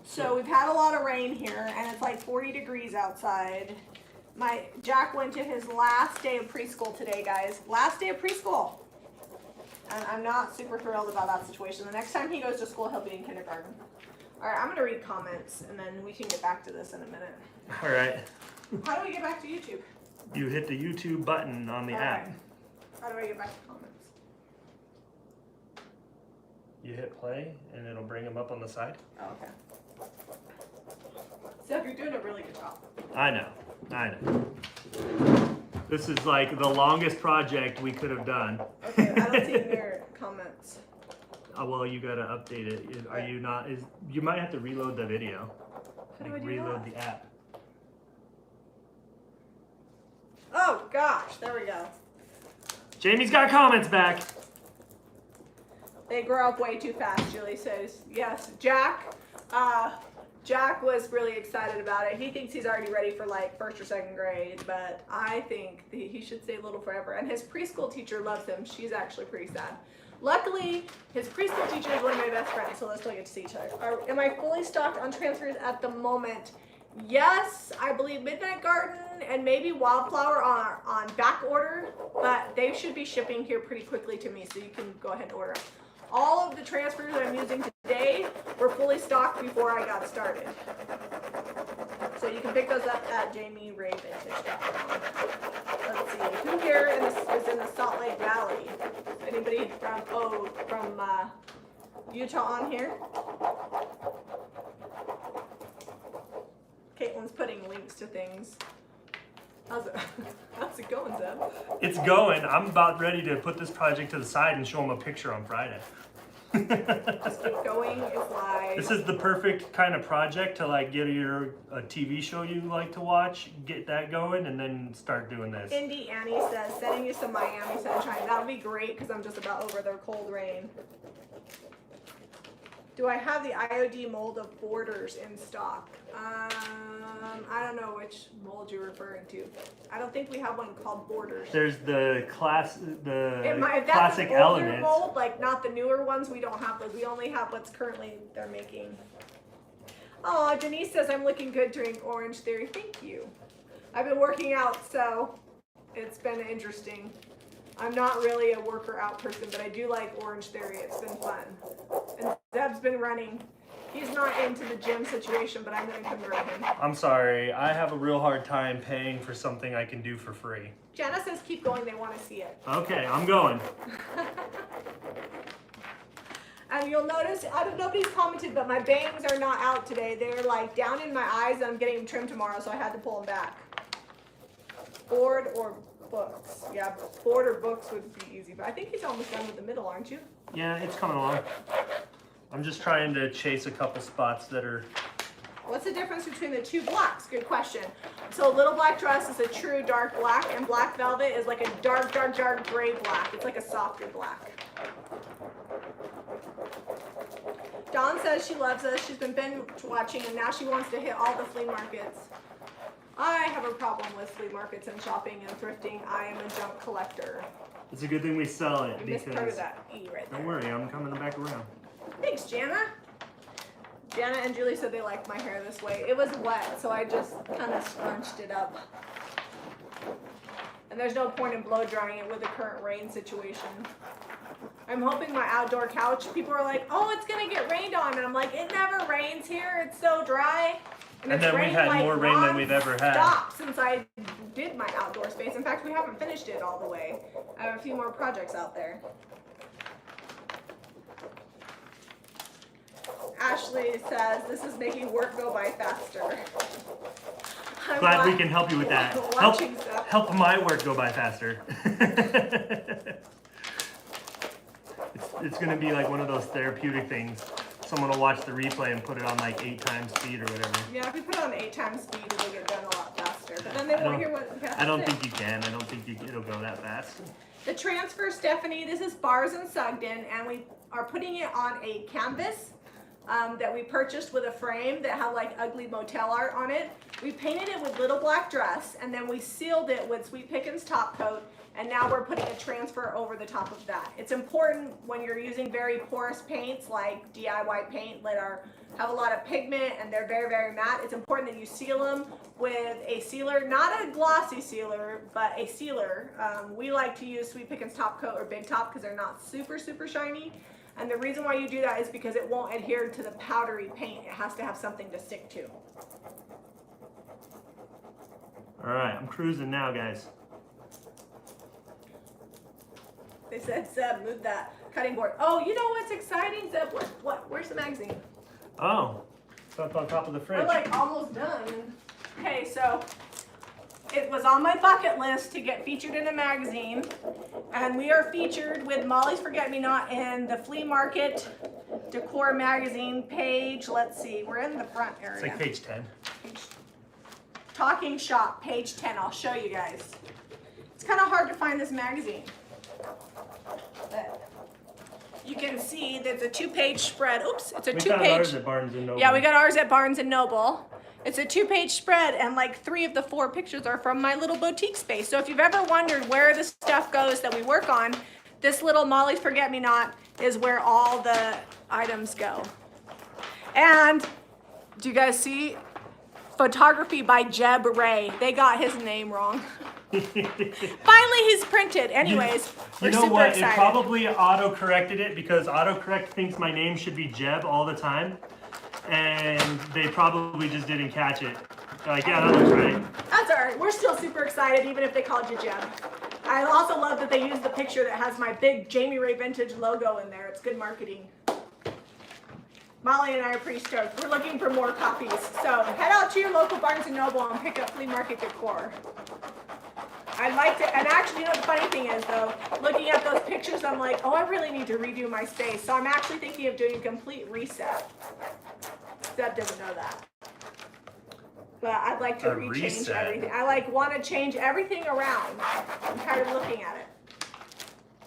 Speaker 1: So we've had a lot of rain here, and it's like 40 degrees outside. Jack went to his last day of preschool today, guys. Last day of preschool. And I'm not super thrilled about that situation. The next time he goes to school, he'll be in kindergarten. All right, I'm gonna read comments, and then we can get back to this in a minute.
Speaker 2: All right.
Speaker 1: How do we get back to YouTube?
Speaker 2: You hit the YouTube button on the app.
Speaker 1: How do I get back to comments?
Speaker 2: You hit play and it'll bring them up on the side.
Speaker 1: Oh, okay. Seth, you're doing a really good job.
Speaker 2: I know. This is like the longest project we could have done.
Speaker 1: Okay, I don't see your comments.
Speaker 2: Oh, well, you gotta update it. Are you not? You might have to reload the video.
Speaker 1: How do I do
Speaker 2: reload
Speaker 1: that?
Speaker 2: the app.
Speaker 1: Oh gosh, there we go.
Speaker 2: Jamie's got comments back.
Speaker 1: They grow up way too fast, Julie says. Yes, Jack, Jack was really excited about it. He thinks he's already ready for like 1st or 2nd grade, but I think he should stay little forever. And his preschool teacher loves him. She's actually pretty sad. Luckily, his preschool teacher is one of my best friends, so they'll still get to see each other. Am I fully stocked on transfers at the moment? Yes, I believe Midnight Garden and maybe Wildflower are on back order, but they should be shipping here pretty quickly to me, so you can go ahead and order them. All of the transfers that I'm using today were fully stocked before I got started. So you can pick those up at JamiRayVintage.com. Let's see, who here is in the Salt Lake Valley? Anybody from Utah on here? Caitlin's putting links to things. How's it going, Zeb?
Speaker 2: It's going. I'm about ready to put this project to the side and show them a picture on Friday.
Speaker 1: Just keep going. It's live.
Speaker 2: This is the perfect kind of project to like get a TV show you like to watch, get that going, and then start doing this.
Speaker 1: Indy Annie says, sending you some Miami sunshine. That would be great because I'm just about over their cold rain. Do I have the IOD mold of borders in stock? I don't know which mold you're referring to. I don't think we have one called borders.
Speaker 2: There's the classic
Speaker 1: That's an older
Speaker 2: elements.
Speaker 1: mold, like not the newer ones. We don't have those. We only have what's currently they're making. Oh, Denise says I'm looking good during Orange Theory. Thank you. I've been working out, so it's been interesting. I'm not really a worker out person, but I do like Orange Theory. It's been fun. And Zeb's been running. He's not into the gym situation, but I'm going to convert him.
Speaker 2: I'm sorry. I have a real hard time paying for something I can do for free.
Speaker 1: Jana says keep going. They want to see it.
Speaker 2: Okay, I'm going.
Speaker 1: And you'll notice, nobody's commented, but my bangs are not out today. They're like down in my eyes, and I'm getting them trimmed tomorrow, so I had to pull them back. Board or books? Yeah, board or books would be easy, but I think he's almost done with the middle, aren't you?
Speaker 2: Yeah, it's coming along. I'm just trying to chase a couple spots that are...
Speaker 1: What's the difference between the two blacks? Good question. So Little Black Dress is a true dark black, and Black Velvet is like a dark, dark, dark gray black. It's like a softer black. Dawn says she loves us. She's been binge watching, and now she wants to hit all the flea markets. I have a problem with flea markets and shopping and thrifting. I am a junk collector.
Speaker 2: It's a good thing we sell it.
Speaker 1: You missed part of that E right there.
Speaker 2: Don't worry, I'm coming back around.
Speaker 1: Thanks, Jana. Jana and Julie said they liked my hair this way. It was wet, so I just kind of scrunched it up. And there's no point in blow drying it with the current rain situation. I'm hoping my outdoor couch, people are like, oh, it's going to get rained on. And I'm like, it never rains here. It's so dry.
Speaker 2: And then we've had more rain than we've ever had.
Speaker 1: Stop since I did my outdoor space. In fact, we haven't finished it all the way. I have a few more projects out there. Ashley says, this is making work go by faster. I'm
Speaker 2: Glad we can help you with that. Help my work go by faster. It's going to be like one of those therapeutic things. Someone will watch the replay and put it on like 8 times speed or whatever.
Speaker 1: Yeah, if we put it on 8 times speed, it'll get done a lot faster. But then they won't hear what we have to
Speaker 2: I don't
Speaker 1: say.
Speaker 2: think you can. I don't think it'll go that fast.
Speaker 1: The transfer, Stephanie, this is Bars and Sugden, and we are putting it on a canvas that we purchased with a frame that had like ugly motel art on it. We painted it with Little Black Dress, and then we sealed it with Sweet Pickens top coat, and now we're putting a transfer over the top of that. It's important when you're using very porous paints like DIY paint that have a lot of pigment and they're very, very matte. It's important that you seal them with a sealer, not a glossy sealer, but a sealer. We like to use Sweet Pickens top coat or Big Top because they're not super, super shiny. And the reason why you do that is because it won't adhere to the powdery paint. It has to have something to stick to.
Speaker 2: All right, I'm cruising now, guys.
Speaker 1: They said, Zeb, move that cutting board. Oh, you know what's exciting, Zeb? Where's the magazine?
Speaker 2: Oh, it's up on top of the fridge.
Speaker 1: We're like almost done. Okay, so it was on my bucket list to get featured in a magazine, and we are featured with Molly's Forget-Me-Not in the Flea Market Decor Magazine page. Let's see, we're in the front area.
Speaker 2: It's like page 10.
Speaker 1: Talking Shop, page 10. I'll show you guys. It's kind of hard to find this magazine. But you can see, there's a 2-page spread. Oops, it's a
Speaker 2: We
Speaker 1: 2-page.
Speaker 2: found ours at Barnes and Noble.
Speaker 1: Yeah, we got ours at Barnes and Noble. It's a 2-page spread, and like 3 of the 4 pictures are from my little boutique space. So if you've ever wondered where the stuff goes that we work on, this little Molly's Forget-Me-Not is where all the items go. And do you guys see? Photography by Jami Ray. They got his name wrong. Finally, he's printed. Anyways, we're
Speaker 2: you know
Speaker 1: super
Speaker 2: what?
Speaker 1: excited.
Speaker 2: It probably auto-corrected it because autocorrect thinks my name should be Jeb all the time. And they probably just didn't catch it. They're like, yeah, that looks right.
Speaker 1: That's all right. We're still super excited, even if they called you Jeb. I also love that they used the picture that has my big Jami Ray Vintage logo in there. It's good marketing. Molly and I are pretty stoked. We're looking for more copies. So head out to your local Barnes & Noble and pick up flea market decor. I'd like to, and actually, you know, the funny thing is though, looking at those pictures, I'm like, oh, I really need to redo my space. So I'm actually thinking of doing a complete reset. Deb doesn't know that. But I'd like to rechange everything. I want to change everything around. I'm tired of looking at it.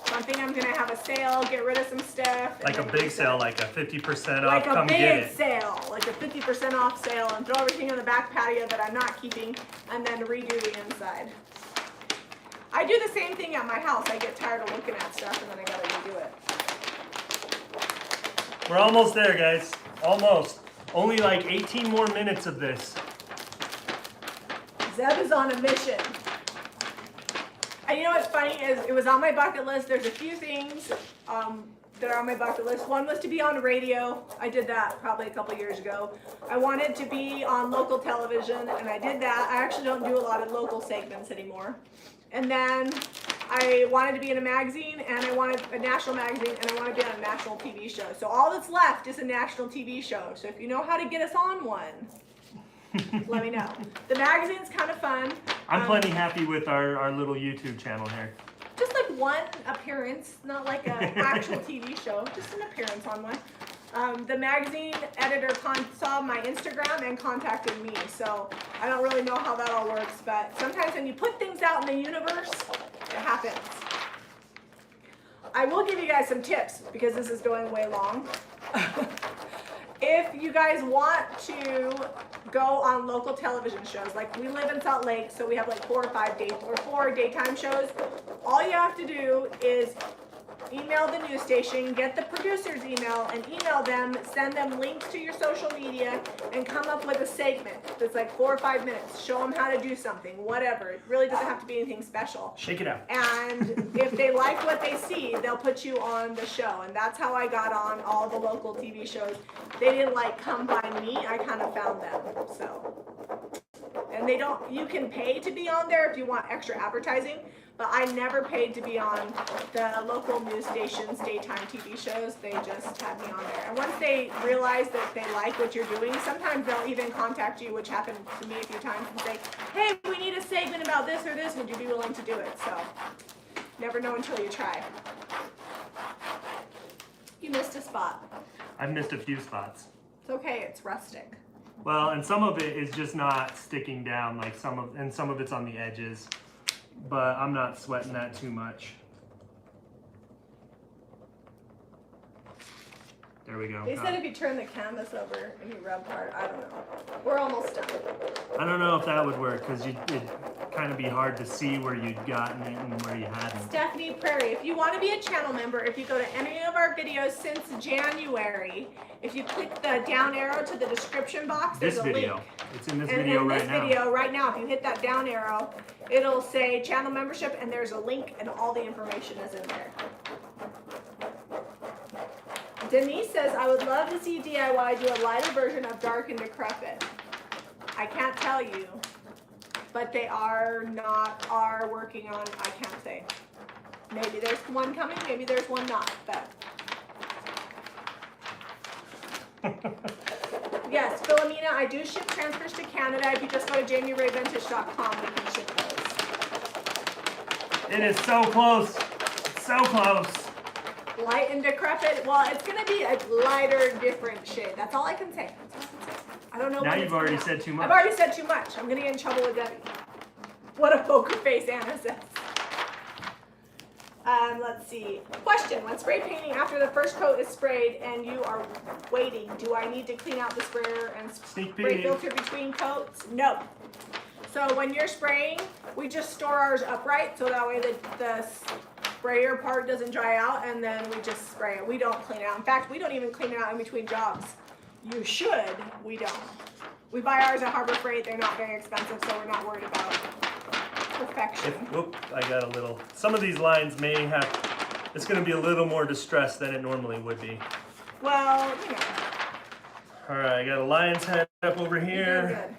Speaker 1: So I'm thinking I'm gonna have a sale, get rid of some stuff.
Speaker 2: Like a big sale, like a 50% off,
Speaker 1: like
Speaker 2: come
Speaker 1: a
Speaker 2: get
Speaker 1: big
Speaker 2: it.
Speaker 1: sale, like a 50% off sale, and throw everything on the back patio that I'm not keeping, and then redo the inside. I do the same thing at my house. I get tired of looking at stuff, and then I gotta redo it.
Speaker 2: We're almost there, guys. Almost. Only like 18 more minutes of this.
Speaker 1: Zeb is on a mission. And you know what's funny is it was on my bucket list. There's a few things that are on my bucket list. One was to be on radio. I did that probably a couple years ago. I wanted to be on local television, and I did that. I actually don't do a lot of local segments anymore. And then I wanted to be in a magazine, and I wanted a national magazine, and I want to be on a national TV show. So all that's left is a national TV show. So if you know how to get us on one, let me know. The magazine's kind of fun.
Speaker 2: I'm plenty happy with our little YouTube channel here.
Speaker 1: Just like one appearance, not like an actual TV show, just an appearance on one. The magazine editor saw my Instagram and contacted me, so I don't really know how that all works, but sometimes when you put things out in the universe, it happens. I will give you guys some tips because this is going way long. If you guys want to go on local television shows, like we live in Salt Lake, so we have like 4 daytime shows. All you have to do is email the news station, get the producer's email, and email them, send them links to your social media, and come up with a segment that's like 4 or 5 minutes. Show them how to do something, whatever. It really doesn't have to be anything special.
Speaker 2: Shake it out.
Speaker 1: And if they like what they see, they'll put you on the show. And that's how I got on all the local TV shows. They didn't like come find me, I kind of found them, so. And you can pay to be on there if you want extra advertising, but I never paid to be on the local news stations' daytime TV shows. They just had me on there. And once they realize that they like what you're doing, sometimes they'll even contact you, which happened to me a few times, and say, hey, we need a segment about this or this, would you be willing to do it? So, never know until you try. You missed a spot.
Speaker 2: I've missed a few spots.
Speaker 1: It's okay, it's rustic.
Speaker 2: Well, and some of it is just not sticking down, like some of it's on the edges. But I'm not sweating that too much. There we go.
Speaker 1: They said if you turn the canvas over and you rub hard, I don't know. We're almost done.
Speaker 2: I don't know if that would work because it'd kind of be hard to see where you'd gotten it and where you hadn't.
Speaker 1: Stephanie Prairie, if you want to be a channel member, if you go to any of our videos since January, if you click the down arrow to the description box, there's a link.
Speaker 2: It's in this video right now.
Speaker 1: In this video right now, if you hit that down arrow, it'll say channel membership, and there's a link, and all the information is in there. Denise says, I would love to see DIY do a lighter version of Dark and Decrepit. I can't tell you, but they are working on, I can't say. Maybe there's one coming, maybe there's one not, but. Yes, Philomena, I do ship transfers to Canada. If you just go to jamirayvintage.com, we can ship those.
Speaker 2: It is so close. It's so close.
Speaker 1: Light and decrepit. Well, it's going to be a lighter, different shade. That's all I can say. I don't know.
Speaker 2: Now you've already said too much.
Speaker 1: I've already said too much. I'm going to get in trouble with Debbie. What a poker face Anna says. Let's see. Question: when spray painting after the first coat is sprayed and you are waiting, do I need to clean out the sprayer and spray filter between coats? No. So when you're spraying, we just store ours upright so that way the sprayer part doesn't dry out, and then we just spray it. We don't clean it out. In fact, we don't even clean it out in between jobs. You should. We don't. We buy ours at Harbor Freight. They're not very expensive, so we're not worried about perfection.
Speaker 2: I got a little. Some of these lines may have. It's going to be a little more distressed than it normally would be.
Speaker 1: Well, you know.
Speaker 2: All right, I got a lion's head up over here.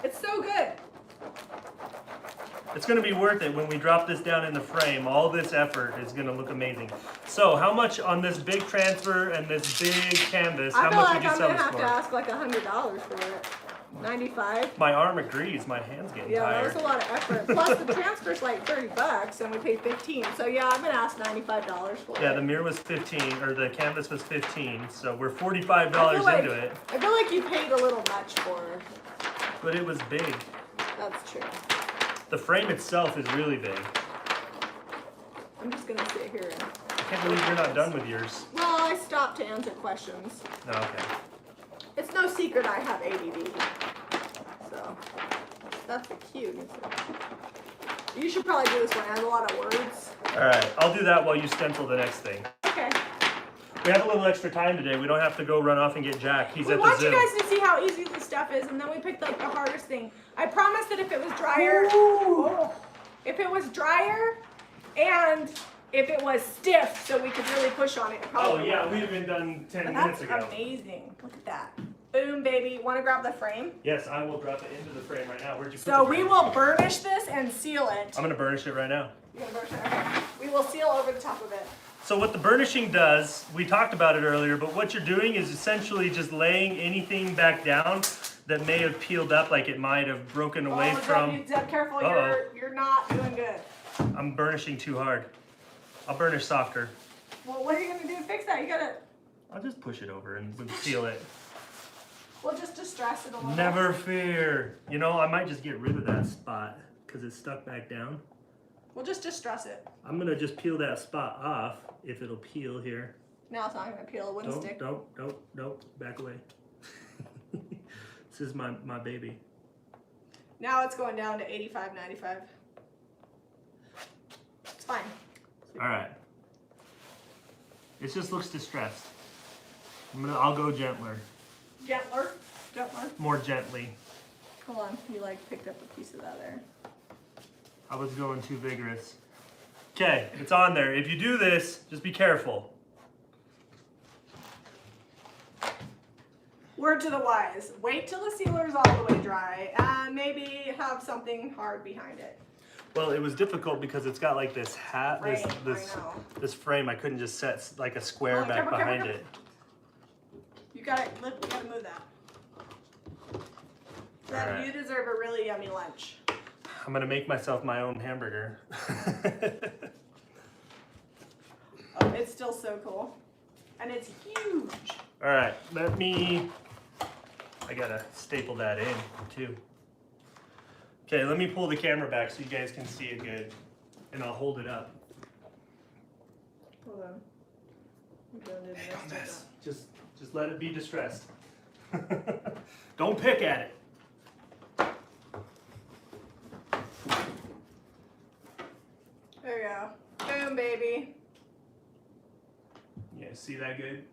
Speaker 1: Good. It's so good.
Speaker 2: It's going to be worth it when we drop this down in the frame. All this effort is going to look amazing. So, how much on this big transfer and this big canvas? How much would you sell this for?
Speaker 1: I feel like I'm going to have to ask like $100 for it. 95.
Speaker 2: My arm agrees. My hand's getting tired.
Speaker 1: Yeah, that's a lot of effort. Plus the transfer's like $30 and we paid 15. So yeah, I'm gonna ask $95 for it.
Speaker 2: Yeah, the mirror was 15, or the canvas was 15. So we're $45 into it.
Speaker 1: I feel like you paid a little much for it.
Speaker 2: But it was big.
Speaker 1: That's true.
Speaker 2: The frame itself is really big.
Speaker 1: I'm just gonna sit here.
Speaker 2: I can't believe you're not done with yours.
Speaker 1: Well, I stopped to answer questions.
Speaker 2: Oh, okay.
Speaker 1: It's no secret I have ADD. So that's the cue. You should probably do this one. It has a lot of words.
Speaker 2: All right, I'll do that while you stencil the next thing.
Speaker 1: Okay.
Speaker 2: We have a little extra time today. We don't have to go run off and get Jack. He's at the zoo.
Speaker 1: We want you guys to see how easy this stuff is, and then we picked like the hardest thing. I promise that if it was drier, if it was drier, and if it was stiff, so we could really push on it.
Speaker 2: Oh yeah, we'd have been done 10 minutes ago.
Speaker 1: That's amazing. Look at that. Boom, baby. Want to grab the frame?
Speaker 2: Yes, I will drop it into the frame right now. Where'd you put
Speaker 1: So
Speaker 2: the
Speaker 1: we
Speaker 2: frame?
Speaker 1: will burnish this and seal it.
Speaker 2: I'm gonna burnish it right now.
Speaker 1: You're gonna burnish it? Okay. We will seal over the top of it.
Speaker 2: So what the burnishing does, we talked about it earlier, but what you're doing is essentially just laying anything back down that may have peeled up, like it might have broken away from.
Speaker 1: Careful, you're not doing good.
Speaker 2: I'm burnishing too hard. I'll burnish softer.
Speaker 1: Well, what are you gonna do to fix that? You gotta.
Speaker 2: I'll just push it over and seal it.
Speaker 1: We'll just distress it a little.
Speaker 2: Never fear. You know, I might just get rid of that spot because it's stuck back down.
Speaker 1: We'll just distress it. I'm
Speaker 2: gonna just peel that spot off if it'll peel here.
Speaker 1: No, it's not gonna peel. It wouldn't stick.
Speaker 2: Don't. Back away. This is my baby.
Speaker 1: Now it's going down to 85, 95. It's fine.
Speaker 2: All right. It just looks distressed. I'll go gentler.
Speaker 1: Gentler?
Speaker 2: More gently.
Speaker 1: Hold on, you like picked up a piece of that there.
Speaker 2: I was going too vigorous. Okay, it's on there. If you do this, just be careful.
Speaker 1: Word to the wise, wait till the sealer is all the way dry and maybe have something hard behind it.
Speaker 2: Well, it was difficult because it's got like this hat,
Speaker 1: Right,
Speaker 2: this frame. I couldn't just set like a square back behind it.
Speaker 1: You gotta move that.
Speaker 2: Right.
Speaker 1: You deserve a really yummy lunch.
Speaker 2: I'm gonna make myself my own hamburger.
Speaker 1: Oh, it's still so cool. And it's huge.
Speaker 2: All right, I gotta staple that in too. Okay, let me pull the camera back so you guys can see it good. And I'll hold it up.
Speaker 1: Hold on.
Speaker 2: Hey, don't mess. Just let it be distressed. Don't pick at it.
Speaker 1: There you go. Boom, baby.
Speaker 2: Yeah, see that good?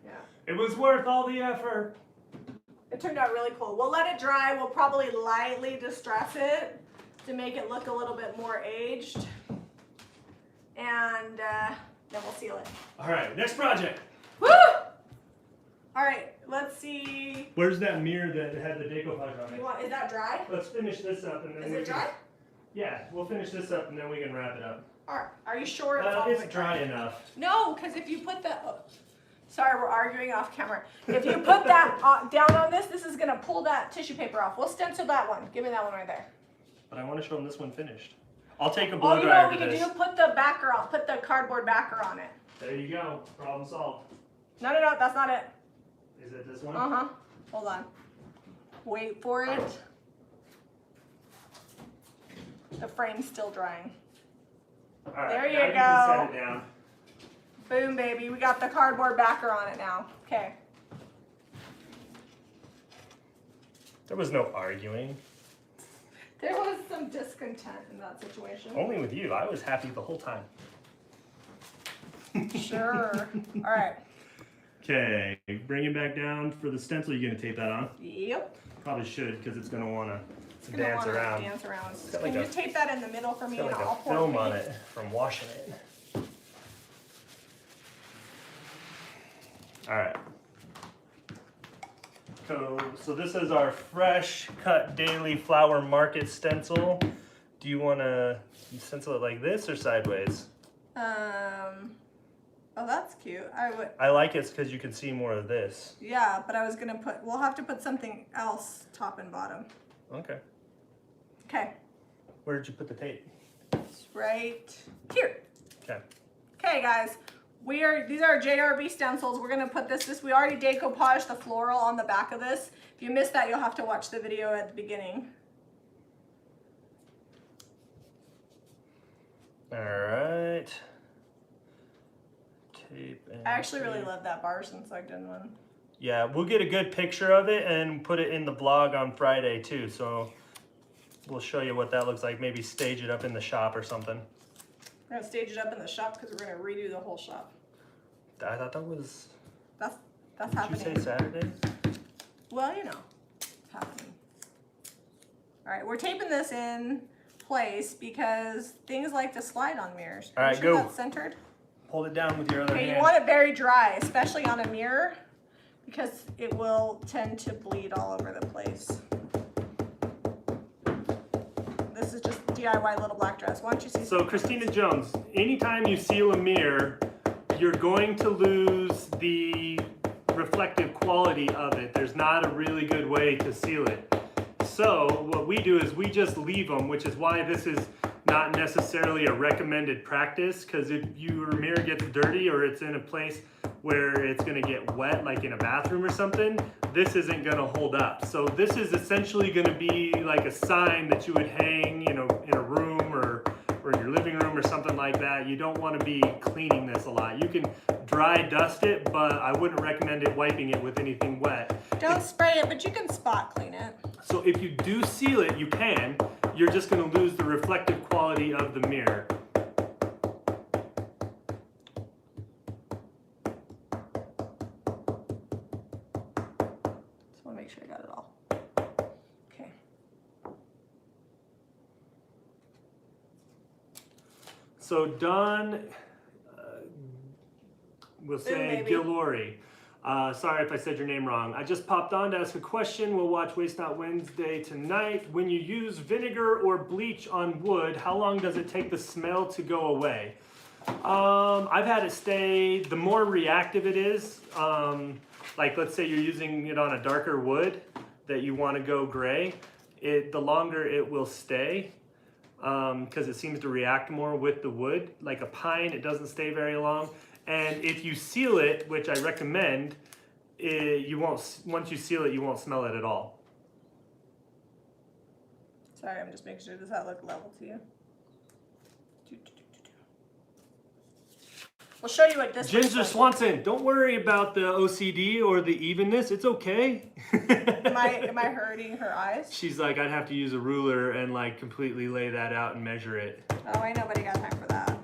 Speaker 1: Yeah.
Speaker 2: It was worth all the effort.
Speaker 1: It turned out really cool. We'll let it dry. We'll probably lightly distress it to make it look a little bit more aged. And then we'll seal it.
Speaker 2: All right, next project.
Speaker 1: Woo! All right, let's see.
Speaker 2: Where's that mirror that had the decoupage on it?
Speaker 1: Is that dry?
Speaker 2: Let's finish this up and then
Speaker 1: Is it dry?
Speaker 2: Yeah, we'll finish this up and then we can wrap it up.
Speaker 1: All right. Are you sure it's all the way
Speaker 2: It's dry enough.
Speaker 1: No, because if you put the... Oh, sorry, we're arguing off camera. If you put that down on this is going to pull that tissue paper off. We'll stencil that one. Give me that one right there.
Speaker 2: But I want to show them this one finished. I'll take a blow
Speaker 1: Oh, you know
Speaker 2: dryer
Speaker 1: what we
Speaker 2: to
Speaker 1: can
Speaker 2: this.
Speaker 1: do? Put the backer on. Put the cardboard backer on it.
Speaker 2: There you go. Problem solved.
Speaker 1: No, that's not it.
Speaker 2: Is it this one?
Speaker 1: Uh-huh. Hold on. Wait for it. The frame's still drying.
Speaker 2: All right,
Speaker 1: There you
Speaker 2: now
Speaker 1: go.
Speaker 2: can set it down.
Speaker 1: Boom, baby. We got the cardboard backer on it now. Okay.
Speaker 2: There was no arguing.
Speaker 1: There was some discontent in that situation.
Speaker 2: Only with you. I was happy the whole time.
Speaker 1: Sure. All right.
Speaker 2: Okay, bring it back down for the stencil. You're gonna tape that on?
Speaker 1: Yep.
Speaker 2: Probably should, because it's gonna wanna
Speaker 1: It's gonna
Speaker 2: dance
Speaker 1: wanna
Speaker 2: around.
Speaker 1: Dance around.
Speaker 2: got
Speaker 1: Can
Speaker 2: like
Speaker 1: you
Speaker 2: a-
Speaker 1: tape that in the middle for me
Speaker 2: Got
Speaker 1: and
Speaker 2: like
Speaker 1: I'll
Speaker 2: a
Speaker 1: pour
Speaker 2: film
Speaker 1: for
Speaker 2: on
Speaker 1: you?
Speaker 2: it from washing it. All right. So this is our fresh cut daily flower market stencil. Do you want to stencil it like this or sideways?
Speaker 1: Oh, that's cute.
Speaker 2: I like it because you can see more of this.
Speaker 1: Yeah, but I was gonna we'll have to put something else top and bottom.
Speaker 2: Okay.
Speaker 1: Okay.
Speaker 2: Where did you put the tape?
Speaker 1: It's right here.
Speaker 2: Okay.
Speaker 1: Okay, guys. These are JRB stencils. We're gonna put this, we already decoupaged the floral on the back of this. If you missed that, you'll have to watch the video at the beginning.
Speaker 2: All right. Tape and
Speaker 1: I actually really
Speaker 2: tape.
Speaker 1: love that bar since I did one.
Speaker 2: Yeah, we'll get a good picture of it and put it in the blog on Friday too. So we'll show you what that looks like. Maybe stage it up in the shop or something.
Speaker 1: We're gonna stage it up in the shop because we're gonna redo the whole shop.
Speaker 2: I thought that was.
Speaker 1: That's
Speaker 2: Did
Speaker 1: happening.
Speaker 2: you say Saturday?
Speaker 1: Well, you know, it's happening. All right, we're taping this in place because things like to slide on mirrors.
Speaker 2: All right,
Speaker 1: Are you sure
Speaker 2: go.
Speaker 1: that's centered?
Speaker 2: Hold it down with your other
Speaker 1: Okay,
Speaker 2: hand.
Speaker 1: you want it very dry, especially on a mirror, because it will tend to bleed all over the place. This is just DIY little black dress. Why don't you see?
Speaker 2: So Christina Jones, anytime you seal a mirror, you're going to lose the reflective quality of it. There's not a really good way to seal it. So what we do is we just leave them, which is why this is not necessarily a recommended practice, because if your mirror gets dirty or it's in a place where it's going to get wet, like in a bathroom or something, this isn't going to hold up. So this is essentially going to be like a sign that you would hang, you know, in a room or in your living room or something like that. You don't want to be cleaning this a lot. You can dry dust it, but I wouldn't recommend it wiping it with anything wet.
Speaker 1: Don't spray it, but you can spot clean it.
Speaker 2: So if you do seal it, you can. You're just going to lose the reflective quality of the mirror.
Speaker 1: Just want to make sure I got it all. Okay.
Speaker 2: So Don, we'll say
Speaker 1: baby.
Speaker 2: Gilori. Sorry if I said your name wrong. I just popped on to ask a question. We'll watch Waste Not Wednesday tonight. When you use vinegar or bleach on wood, how long does it take the smell to go away? I've had it stay, the more reactive it is, like let's say you're using it on a darker wood that you want to go gray, the longer it will stay, because it seems to react more with the wood. Like a pine, it doesn't stay very long. And if you seal it, which I recommend, you won't. Once you seal it, you won't smell it at all.
Speaker 1: Sorry, I'm just making sure. Does that look level to you? We'll show you what this
Speaker 2: Ginger
Speaker 1: looks
Speaker 2: Swanson, don't worry about the OCD or the evenness. It's okay.
Speaker 1: like. Am I hurting her eyes?
Speaker 2: She's like, I'd have to use a ruler and like completely lay that out and measure it.
Speaker 1: Oh, ain't nobody got time for that.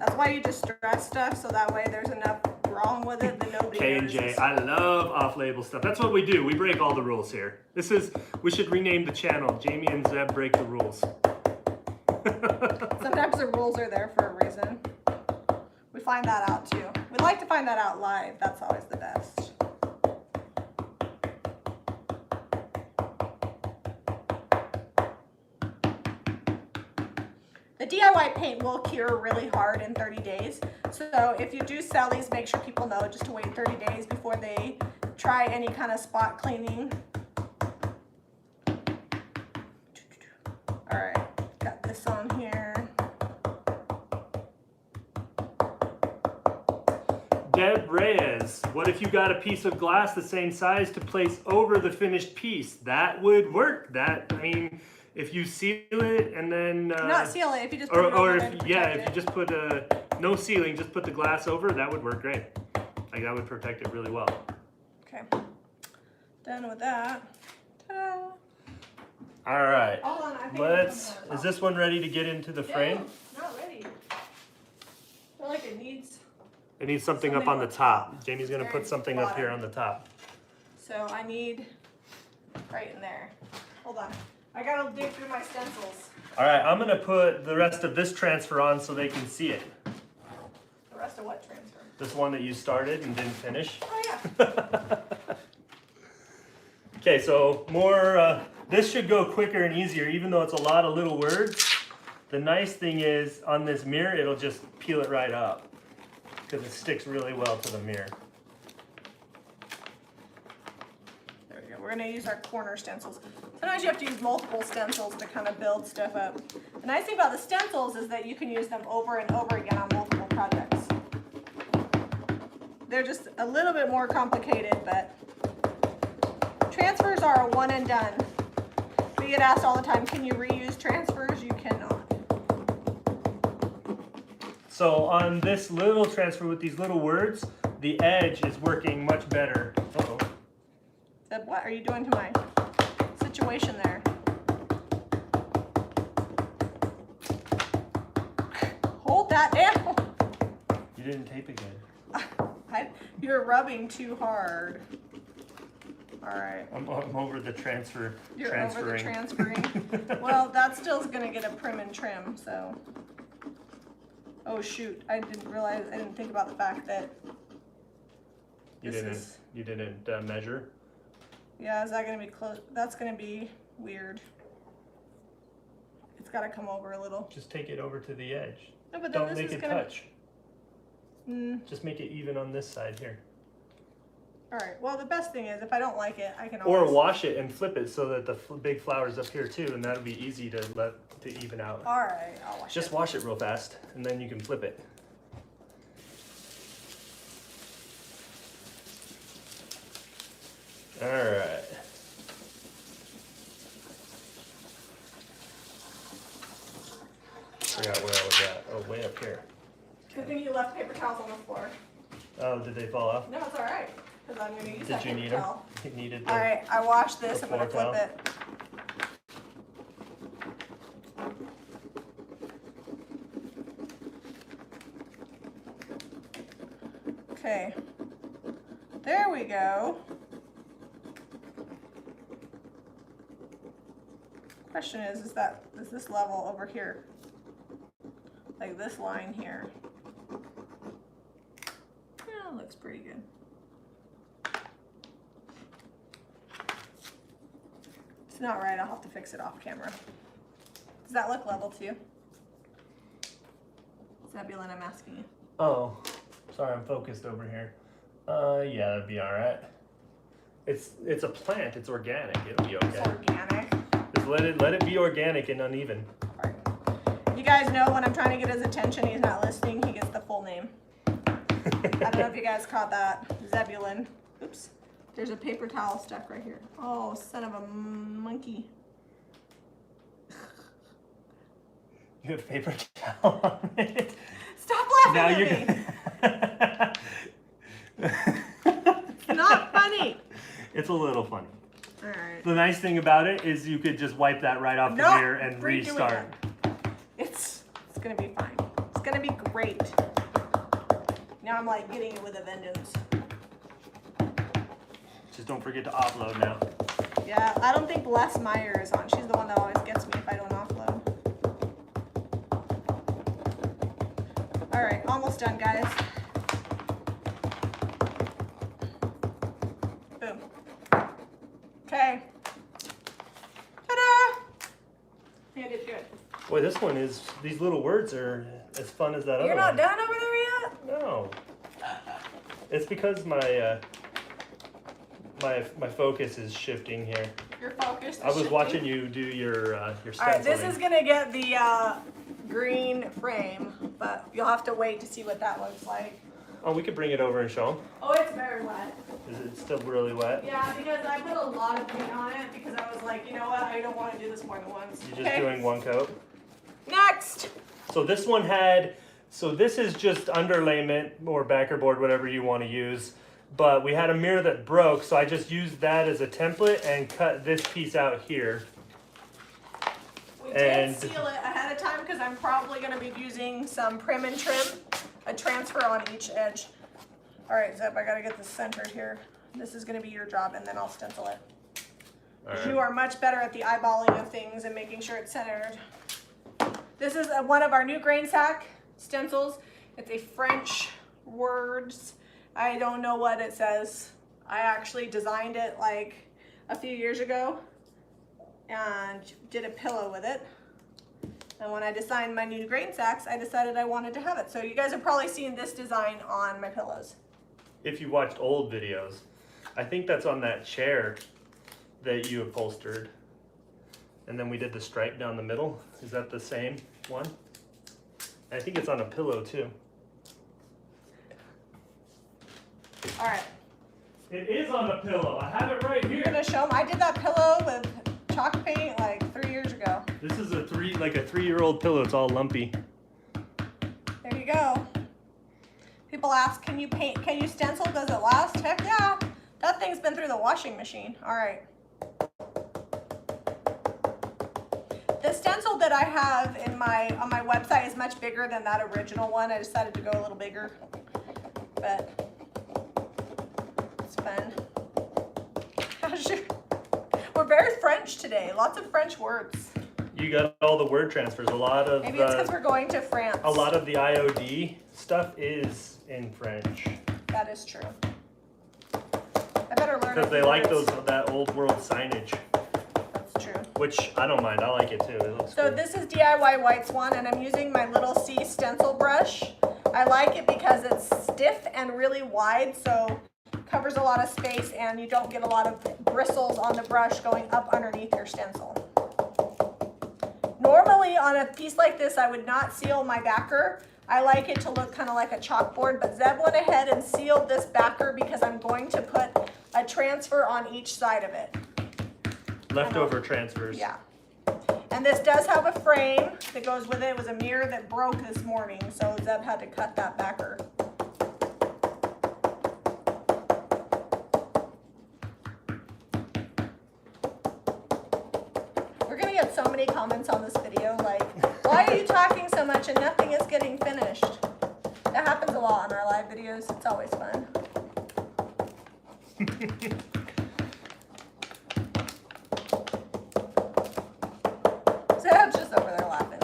Speaker 1: That's why you just stress stuff, so that way there's enough wrong with it that nobody
Speaker 2: K&J,
Speaker 1: notices.
Speaker 2: I love off-label stuff. That's what we do. We break all the rules here. We should rename the channel, Jamie and Zeb Break the Rules.
Speaker 1: Sometimes the rules are there for a reason. We find that out too. We like to find that out live. That's always the best. The DIY paint will cure really hard in 30 days. So if you do sell these, make sure people know just to wait 30 days before they try any kind of spot cleaning. All right, got this on here.
Speaker 2: Deb Reyes, what if you got a piece of glass the same size to place over the finished piece? That would work. That, I mean, if you seal it and then...
Speaker 1: Not seal it, if you just put it
Speaker 2: or
Speaker 1: over
Speaker 2: if,
Speaker 1: there to protect
Speaker 2: yeah,
Speaker 1: it.
Speaker 2: if you just put no sealing, just put the glass over, that would work great. Like that would protect it really well.
Speaker 1: Okay, done with that. Ta-da.
Speaker 2: All right,
Speaker 1: Hold on, I think
Speaker 2: is this one ready to get into the frame?
Speaker 1: No, not ready. I feel like it needs...
Speaker 2: It needs something up on the top. Jamie's gonna put something up here on the top.
Speaker 1: So I need right in there. Hold on. I gotta dig through my stencils.
Speaker 2: All right, I'm gonna put the rest of this transfer on so they can see it.
Speaker 1: The rest of what transfer?
Speaker 2: This one that you started and didn't finish.
Speaker 1: Oh yeah.
Speaker 2: Okay, so more, this should go quicker and easier, even though it's a lot of little words. The nice thing is on this mirror, it'll just peel it right up because it sticks really well to the mirror.
Speaker 1: There we go. We're gonna use our corner stencils. Sometimes you have to use multiple stencils to kind of build stuff up. The nice thing about the stencils is that you can use them over and over again on multiple projects. They're just a little bit more complicated, but transfers are a one and done. We get asked all the time, can you reuse transfers? You cannot.
Speaker 2: So on this little transfer with these little words, the edge is working much better. Uh-oh.
Speaker 1: What are you doing to my situation there? Hold that down.
Speaker 2: You didn't tape again.
Speaker 1: You're rubbing too hard. All right.
Speaker 2: I'm over the transferring.
Speaker 1: Over the transferring. Well, that still is gonna get a prim and trim, so. Oh shoot, I didn't think about the fact that
Speaker 2: You didn't measure?
Speaker 1: yeah, is that gonna be close? That's gonna be weird. It's gotta come over a little.
Speaker 2: Just take it over to the edge.
Speaker 1: No, but then
Speaker 2: Don't
Speaker 1: this
Speaker 2: make
Speaker 1: is
Speaker 2: it
Speaker 1: gonna
Speaker 2: touch. Just make it even on this side here.
Speaker 1: All right, well, the best thing is if I don't like it, I can always...
Speaker 2: Or wash it and flip it so that the big flower's up here too, and that'll be easy to even out.
Speaker 1: All right, I'll wash it.
Speaker 2: Just wash it real fast, and then you can flip it. All right. Forgot where I was at. Oh, way up here.
Speaker 1: Good thing you left paper towels on the floor.
Speaker 2: Oh, did they fall off?
Speaker 1: No, it's all right, because I'm going to use that
Speaker 2: Did you
Speaker 1: paper
Speaker 2: need them?
Speaker 1: towel.
Speaker 2: You needed
Speaker 1: All
Speaker 2: them.
Speaker 1: right, I washed this.
Speaker 2: the
Speaker 1: I'm going to
Speaker 2: floor
Speaker 1: flip it. Okay, there we go. Question is this level over here? Like this line here. Yeah, looks pretty good. It's not right, I'll have to fix it off camera. Does that look level to you? Zebulon, I'm asking you.
Speaker 2: Oh, sorry, I'm focused over here. Yeah, that'd be all right. It's a plant. It's organic. It'll be okay.
Speaker 1: It's organic.
Speaker 2: Just let it be organic and uneven.
Speaker 1: All right. You guys know when I'm trying to get his attention, he's not listening. He gets the full name. I don't know if you guys caught that. Zebulon. Oops. There's a paper towel stuck right here. Oh, son of a monkey.
Speaker 2: You have paper towel on it.
Speaker 1: Stop laughing at me. It's not funny.
Speaker 2: It's a little funny.
Speaker 1: All right.
Speaker 2: The nice thing about it is you could just wipe that right off the mirror and restart.
Speaker 1: It's gonna be fine. It's gonna be great. Now I'm like getting it with a vengeance.
Speaker 2: Just don't forget to offload now.
Speaker 1: Yeah, I don't think Les Meyer is on. She's the one that always gets me if I don't offload. All right, almost done, guys. Boom. Okay. Ta-da! Yeah, I did good.
Speaker 2: Boy, this one is, these little words are as fun as that other one.
Speaker 1: You're not done over there yet?
Speaker 2: No. It's because my my focus is shifting here.
Speaker 1: Your focus is
Speaker 2: I was
Speaker 1: shifting?
Speaker 2: watching you do your stenciling.
Speaker 1: All right, this is gonna get the green frame, but you'll have to wait to see what that looks like.
Speaker 2: Oh, we could bring it over and show them.
Speaker 1: Oh, it's very wet.
Speaker 2: Is it still really wet?
Speaker 1: Yeah, because I put a lot of paint on it because I was like, you know what, I don't want to do this more than once.
Speaker 2: You're just doing one coat?
Speaker 1: Next!
Speaker 2: So this one had, so this is just underlayment or backerboard, whatever you want to use. But we had a mirror that broke, so I just used that as a template and cut this piece out here.
Speaker 1: We did seal it ahead of time because I'm probably going to be using some prim and trim, a transfer on each edge. All right, Zeb, I got to get this centered here. This is going to be your job, and then I'll stencil it. Right. You are much better at the eyeballing of things and making sure it's centered. This is one of our new grain sack stencils. It's a French words. I don't know what it says. I actually designed it like a few years ago and did a pillow with it. And when I designed my new grain sacks, I decided I wanted to have it. So you guys have probably seen this design on my pillows.
Speaker 2: If you watched old videos, I think that's on that chair that you upholstered. And then we did the stripe down the middle. Is that the same one? I think it's on a pillow too.
Speaker 1: All right.
Speaker 2: It is on a pillow. I have it right here.
Speaker 1: You're gonna show them. I did that pillow with chalk paint like 3 years ago.
Speaker 2: This is a 3-year-old pillow. It's all lumpy.
Speaker 1: There you go. People ask, can you paint? Can you stencil? Does it last? Heck yeah. That thing's been through the washing machine. All right. The stencil that I have in on my website is much bigger than that original one. I decided to go a little bigger, but it's fun. We're very French today. Lots of French words.
Speaker 2: You got all the word transfers. A lot of
Speaker 1: maybe it's because we're going to France.
Speaker 2: A lot of the IOD stuff is in French.
Speaker 1: That is true. I better learn.
Speaker 2: Because they like that old world signage.
Speaker 1: That's true.
Speaker 2: Which I don't mind. I like it too. It looks
Speaker 1: so
Speaker 2: cool.
Speaker 1: This is DIY Whites one, and I'm using my little C stencil brush. I like it because it's stiff and really wide, so covers a lot of space, and you don't get a lot of bristles on the brush going up underneath your stencil. Normally on a piece like this, I would not seal my backer. I like it to look kind of like a chalkboard, but Zeb went ahead and sealed this backer because I'm going to put a transfer on each side of it.
Speaker 2: Leftover transfers.
Speaker 1: Yeah. And this does have a frame that goes with it. It was a mirror that broke this morning, so Zeb had to cut that backer. We're gonna get so many comments on this video, like, why are you talking so much and nothing is getting finished? That happens a lot on our live videos. It's always fun. Zeb's just over there laughing.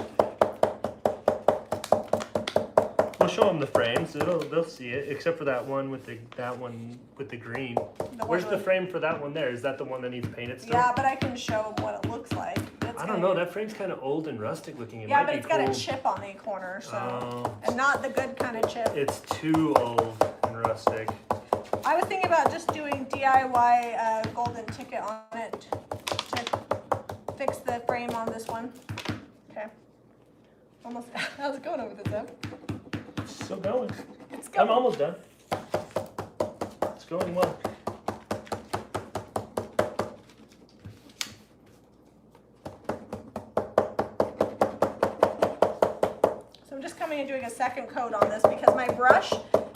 Speaker 2: We'll show them the frames. They'll see it, except for that one with the green. Where's the frame for that one there? Is that the one that needs painted still?
Speaker 1: Yeah, but I can show them what it looks like.
Speaker 2: I don't know. That frame's kind of old and rustic looking. It
Speaker 1: yeah,
Speaker 2: might
Speaker 1: but
Speaker 2: be
Speaker 1: it's
Speaker 2: cool.
Speaker 1: got a chip on the corner, so and not the good kind of chip.
Speaker 2: It's too old and rustic.
Speaker 1: I was thinking about just doing DIY golden ticket on it to fix the frame on this one. Okay. Almost. How's it going over the Zeb?
Speaker 2: Still going.
Speaker 1: It's going.
Speaker 2: I'm almost done. It's going well.
Speaker 1: So I'm just coming and doing a second coat on this because my brush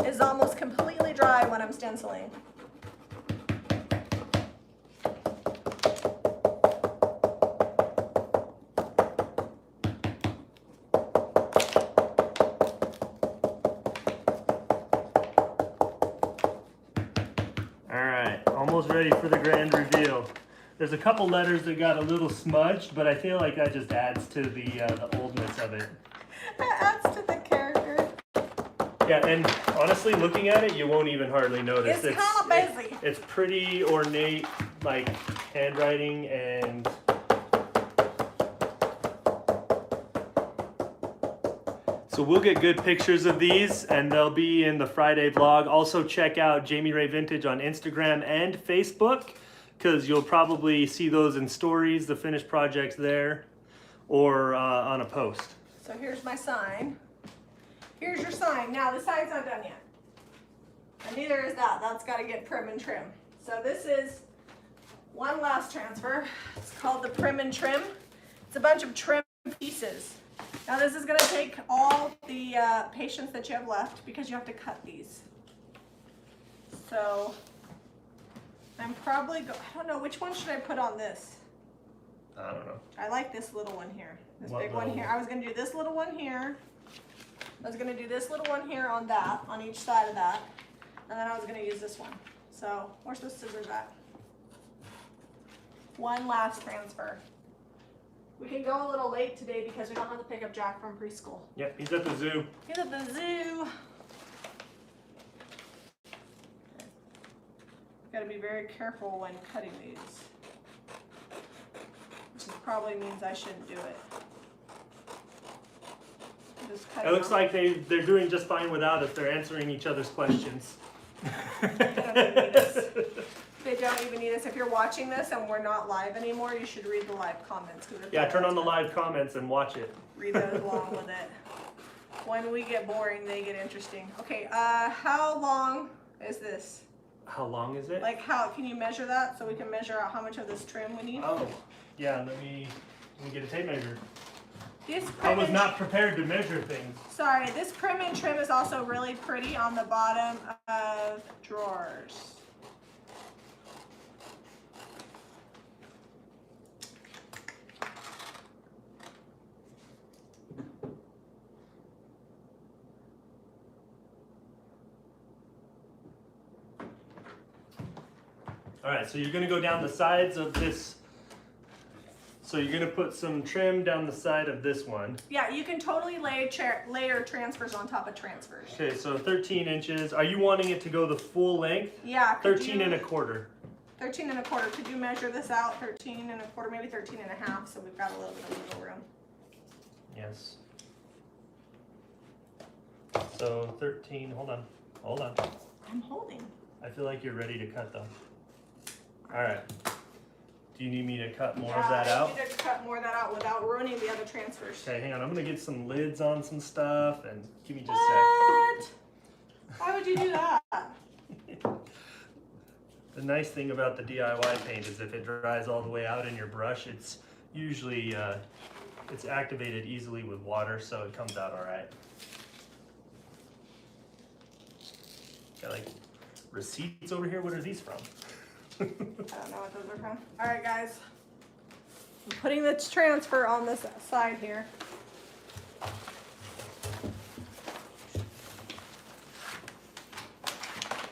Speaker 1: is almost completely dry when I'm stenciling.
Speaker 2: Almost ready for the grand reveal. There's a couple letters that got a little smudged, but I feel like that just adds to the oldness of it.
Speaker 1: That adds to the character.
Speaker 2: Yeah, and honestly, looking at it, you won't even hardly notice.
Speaker 1: It's kind of busy.
Speaker 2: It's pretty ornate, like handwriting and. So we'll get good pictures of these and they'll be in the Friday vlog. Also check out Jami Ray Vintage on Instagram and Facebook because you'll probably see those in stories, the finished projects there, or on a post.
Speaker 1: So here's my sign. Here's your sign. Now the sign's not done yet. And neither is that. That's got to get prim and trim. So this is one last transfer. It's called the prim and trim. It's a bunch of trim pieces. Now this is going to take all the patience that you have left because you have to cut these. So I'm probably I don't know, which one should I put on this?
Speaker 2: I don't know.
Speaker 1: I like this little one here. This
Speaker 2: What
Speaker 1: big one here.
Speaker 2: little?
Speaker 1: I was going to do this little one here. I was going to do this little one here on that, on each side of that. And then I was going to use this one. So where's the scissors at? One last transfer. We can go a little late today because we don't have to pick up Jack from preschool.
Speaker 2: Yep, he's at the zoo.
Speaker 1: He's at the zoo. Got to be very careful when cutting these. Which probably means I shouldn't do it. Just cut
Speaker 2: It looks
Speaker 1: off.
Speaker 2: like they're doing just fine without us. They're answering each other's questions.
Speaker 1: They don't even need us. If you're watching this and we're not live anymore, you should read the live comments.
Speaker 2: Yeah, turn on the live comments and watch it.
Speaker 1: Read those along with it. When we get boring, they get interesting. Okay, how long is this?
Speaker 2: How long is it?
Speaker 1: Like how, can you measure that so we can measure out how much of this trim we need?
Speaker 2: Oh, yeah, let me get a tape measure.
Speaker 1: This
Speaker 2: I
Speaker 1: prim
Speaker 2: was
Speaker 1: and-
Speaker 2: not prepared to measure things.
Speaker 1: Sorry, this prim and trim is also really pretty on the bottom of drawers.
Speaker 2: All right, so you're gonna go down the sides of this. So you're gonna put some trim down the side of this one.
Speaker 1: Yeah, you can totally layer transfers on top of transfers.
Speaker 2: Okay, so 13 inches. Are you wanting it to go the full length?
Speaker 1: Yeah.
Speaker 2: 13 and a quarter.
Speaker 1: 13 and a quarter. Could you measure this out? 13 and a quarter, maybe 13 and a half, so we've got a little bit of wiggle room.
Speaker 2: Yes. So 13, hold on.
Speaker 1: I'm holding.
Speaker 2: I feel like you're ready to cut though. All right. Do you need me to cut more of
Speaker 1: Yeah,
Speaker 2: that
Speaker 1: I
Speaker 2: out?
Speaker 1: need to cut more of that out without ruining the other transfers.
Speaker 2: Okay, hang on. I'm gonna get some lids on some stuff and give me just a
Speaker 1: What? Why would you do that?
Speaker 2: sec. The nice thing about the DIY paint is if it dries all the way out in your brush, it's usually it's activated easily with water, so it comes out all right. Got like receipts over here. What are these from?
Speaker 1: I don't know what those are from. All right, guys. I'm putting the transfer on this side here.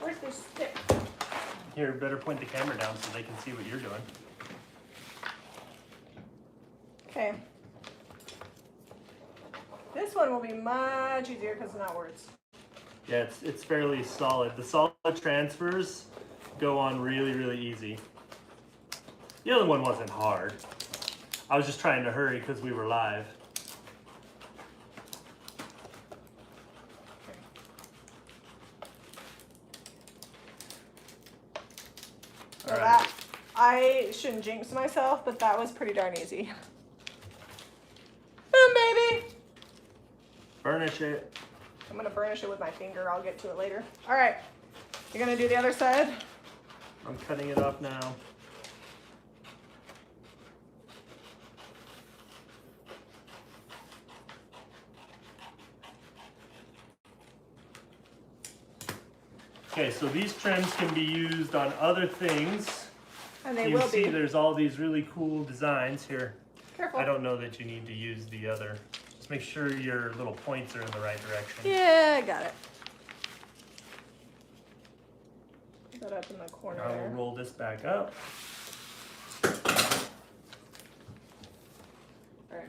Speaker 1: Where's this stick?
Speaker 2: Here, better point the camera down so they can see what you're doing.
Speaker 1: Okay. This one will be much easier because it's not words.
Speaker 2: Yeah, it's fairly solid. The solid transfers go on really, really easy. The other one wasn't hard. I was just trying to hurry because we were live.
Speaker 1: So
Speaker 2: All right.
Speaker 1: that, I shouldn't jinx myself, but that was pretty darn easy. Boom, baby!
Speaker 2: Burnish it.
Speaker 1: I'm gonna burnish it with my finger. I'll get to it later. All right, you're gonna do the other side?
Speaker 2: I'm cutting it off now. Okay, so these trims can be used on other things.
Speaker 1: And they
Speaker 2: You
Speaker 1: will
Speaker 2: see
Speaker 1: be.
Speaker 2: there's all these really cool designs here.
Speaker 1: Careful.
Speaker 2: I don't know that you need to use the other. Just make sure your little points are in the right direction.
Speaker 1: Yeah, I got it. Put that up in the corner
Speaker 2: I'll
Speaker 1: there.
Speaker 2: roll this back up.
Speaker 1: Alright.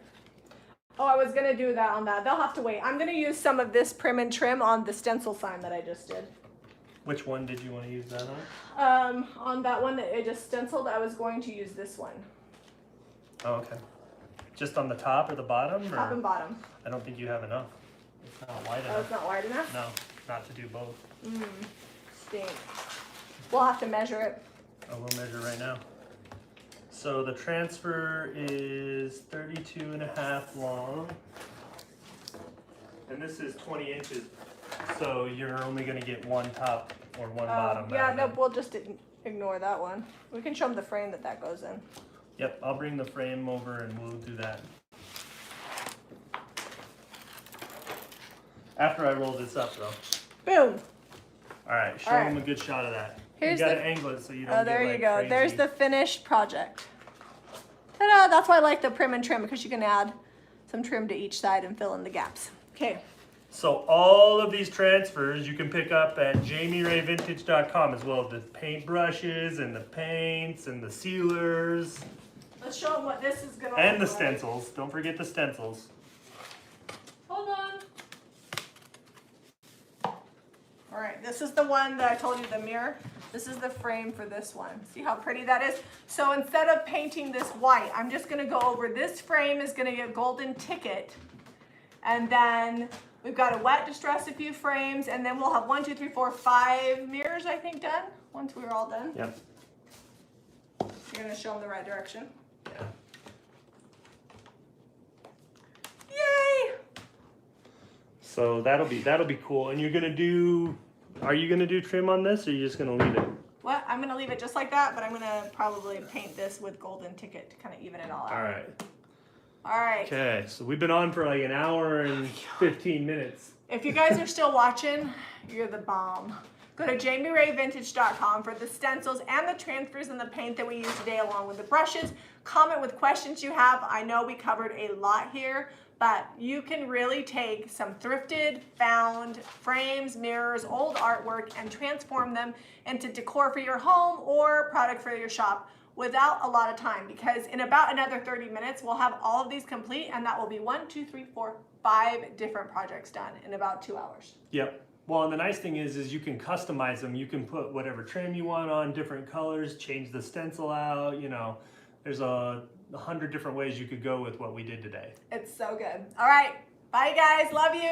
Speaker 1: Oh, I was gonna do that on that. They'll have to wait. I'm gonna use some of this prim and trim on the stencil sign that I just did.
Speaker 2: Which one did you want to use that on?
Speaker 1: On that one that I just stenciled, I was going to use this one.
Speaker 2: Oh, okay. Just on the top or the bottom? Or?
Speaker 1: Top and bottom.
Speaker 2: I don't think you have enough. It's not wide
Speaker 1: Oh,
Speaker 2: enough.
Speaker 1: it's not wide enough?
Speaker 2: No, not to do both.
Speaker 1: Stink. We'll have to measure it.
Speaker 2: I will measure right now. So the transfer is 32.5 long. And this is 20 inches. So you're only going to get one top or one bottom.
Speaker 1: Yeah, no, we'll just ignore that one. We can show them the frame that goes in.
Speaker 2: Yep, I'll bring the frame over and we'll do that. After I roll this up though.
Speaker 1: Boom.
Speaker 2: All right, show them a good shot of that.
Speaker 1: Here's
Speaker 2: you gotta angle it so you don't
Speaker 1: Oh, there
Speaker 2: get,
Speaker 1: you
Speaker 2: like,
Speaker 1: go.
Speaker 2: crazy.
Speaker 1: There's the finished project. Ta-da! That's why I like the prim and trim, because you can add some trim to each side and fill in the gaps. Okay.
Speaker 2: So all of these transfers you can pick up at jamirayvintage.com, as well as the paint brushes and the paints and the sealers.
Speaker 1: Let's show them what this is gonna
Speaker 2: And the
Speaker 1: look like.
Speaker 2: stencils. Don't forget the stencils.
Speaker 1: Hold on. All right, this is the one that I told you, the mirror. This is the frame for this one. See how pretty that is? So instead of painting this white, I'm just gonna go over this frame is gonna get a golden ticket. And then we've got a wet distress a few frames, and then we'll have 1, 2, 3, 4, 5 mirrors, I think, done, once we're all done.
Speaker 2: Yep.
Speaker 1: You're gonna show them the right direction.
Speaker 2: Yeah.
Speaker 1: Yay!
Speaker 2: So that'll be cool. And you're gonna do, are you gonna do trim on this, or are you just gonna leave it?
Speaker 1: What? I'm gonna leave it just like that, but I'm gonna probably paint this with golden ticket to kind of even it all out.
Speaker 2: All right.
Speaker 1: All right.
Speaker 2: Okay, so we've been on for like an hour and 15 minutes.
Speaker 1: If you guys are still watching, you're the bomb. Go to jamiray.vintage.com for the stencils and the transfers and the paint that we use today, along with the brushes. Comment with questions you have. I know we covered a lot here, but you can really take some thrifted, found frames, mirrors, old artwork, and transform them into decor for your home or product for your shop without a lot of time, because in about another 30 minutes, we'll have all of these complete, and that will be 1, 2, 3, 4, 5 different projects done in about 2 hours.
Speaker 2: Yep. Well, and the nice thing is you can customize them. You can put whatever trim you want on, different colors, change the stencil out, you know. There's 100 different ways you could go with what we did today.
Speaker 1: It's so good. All right. Bye, guys. Love you.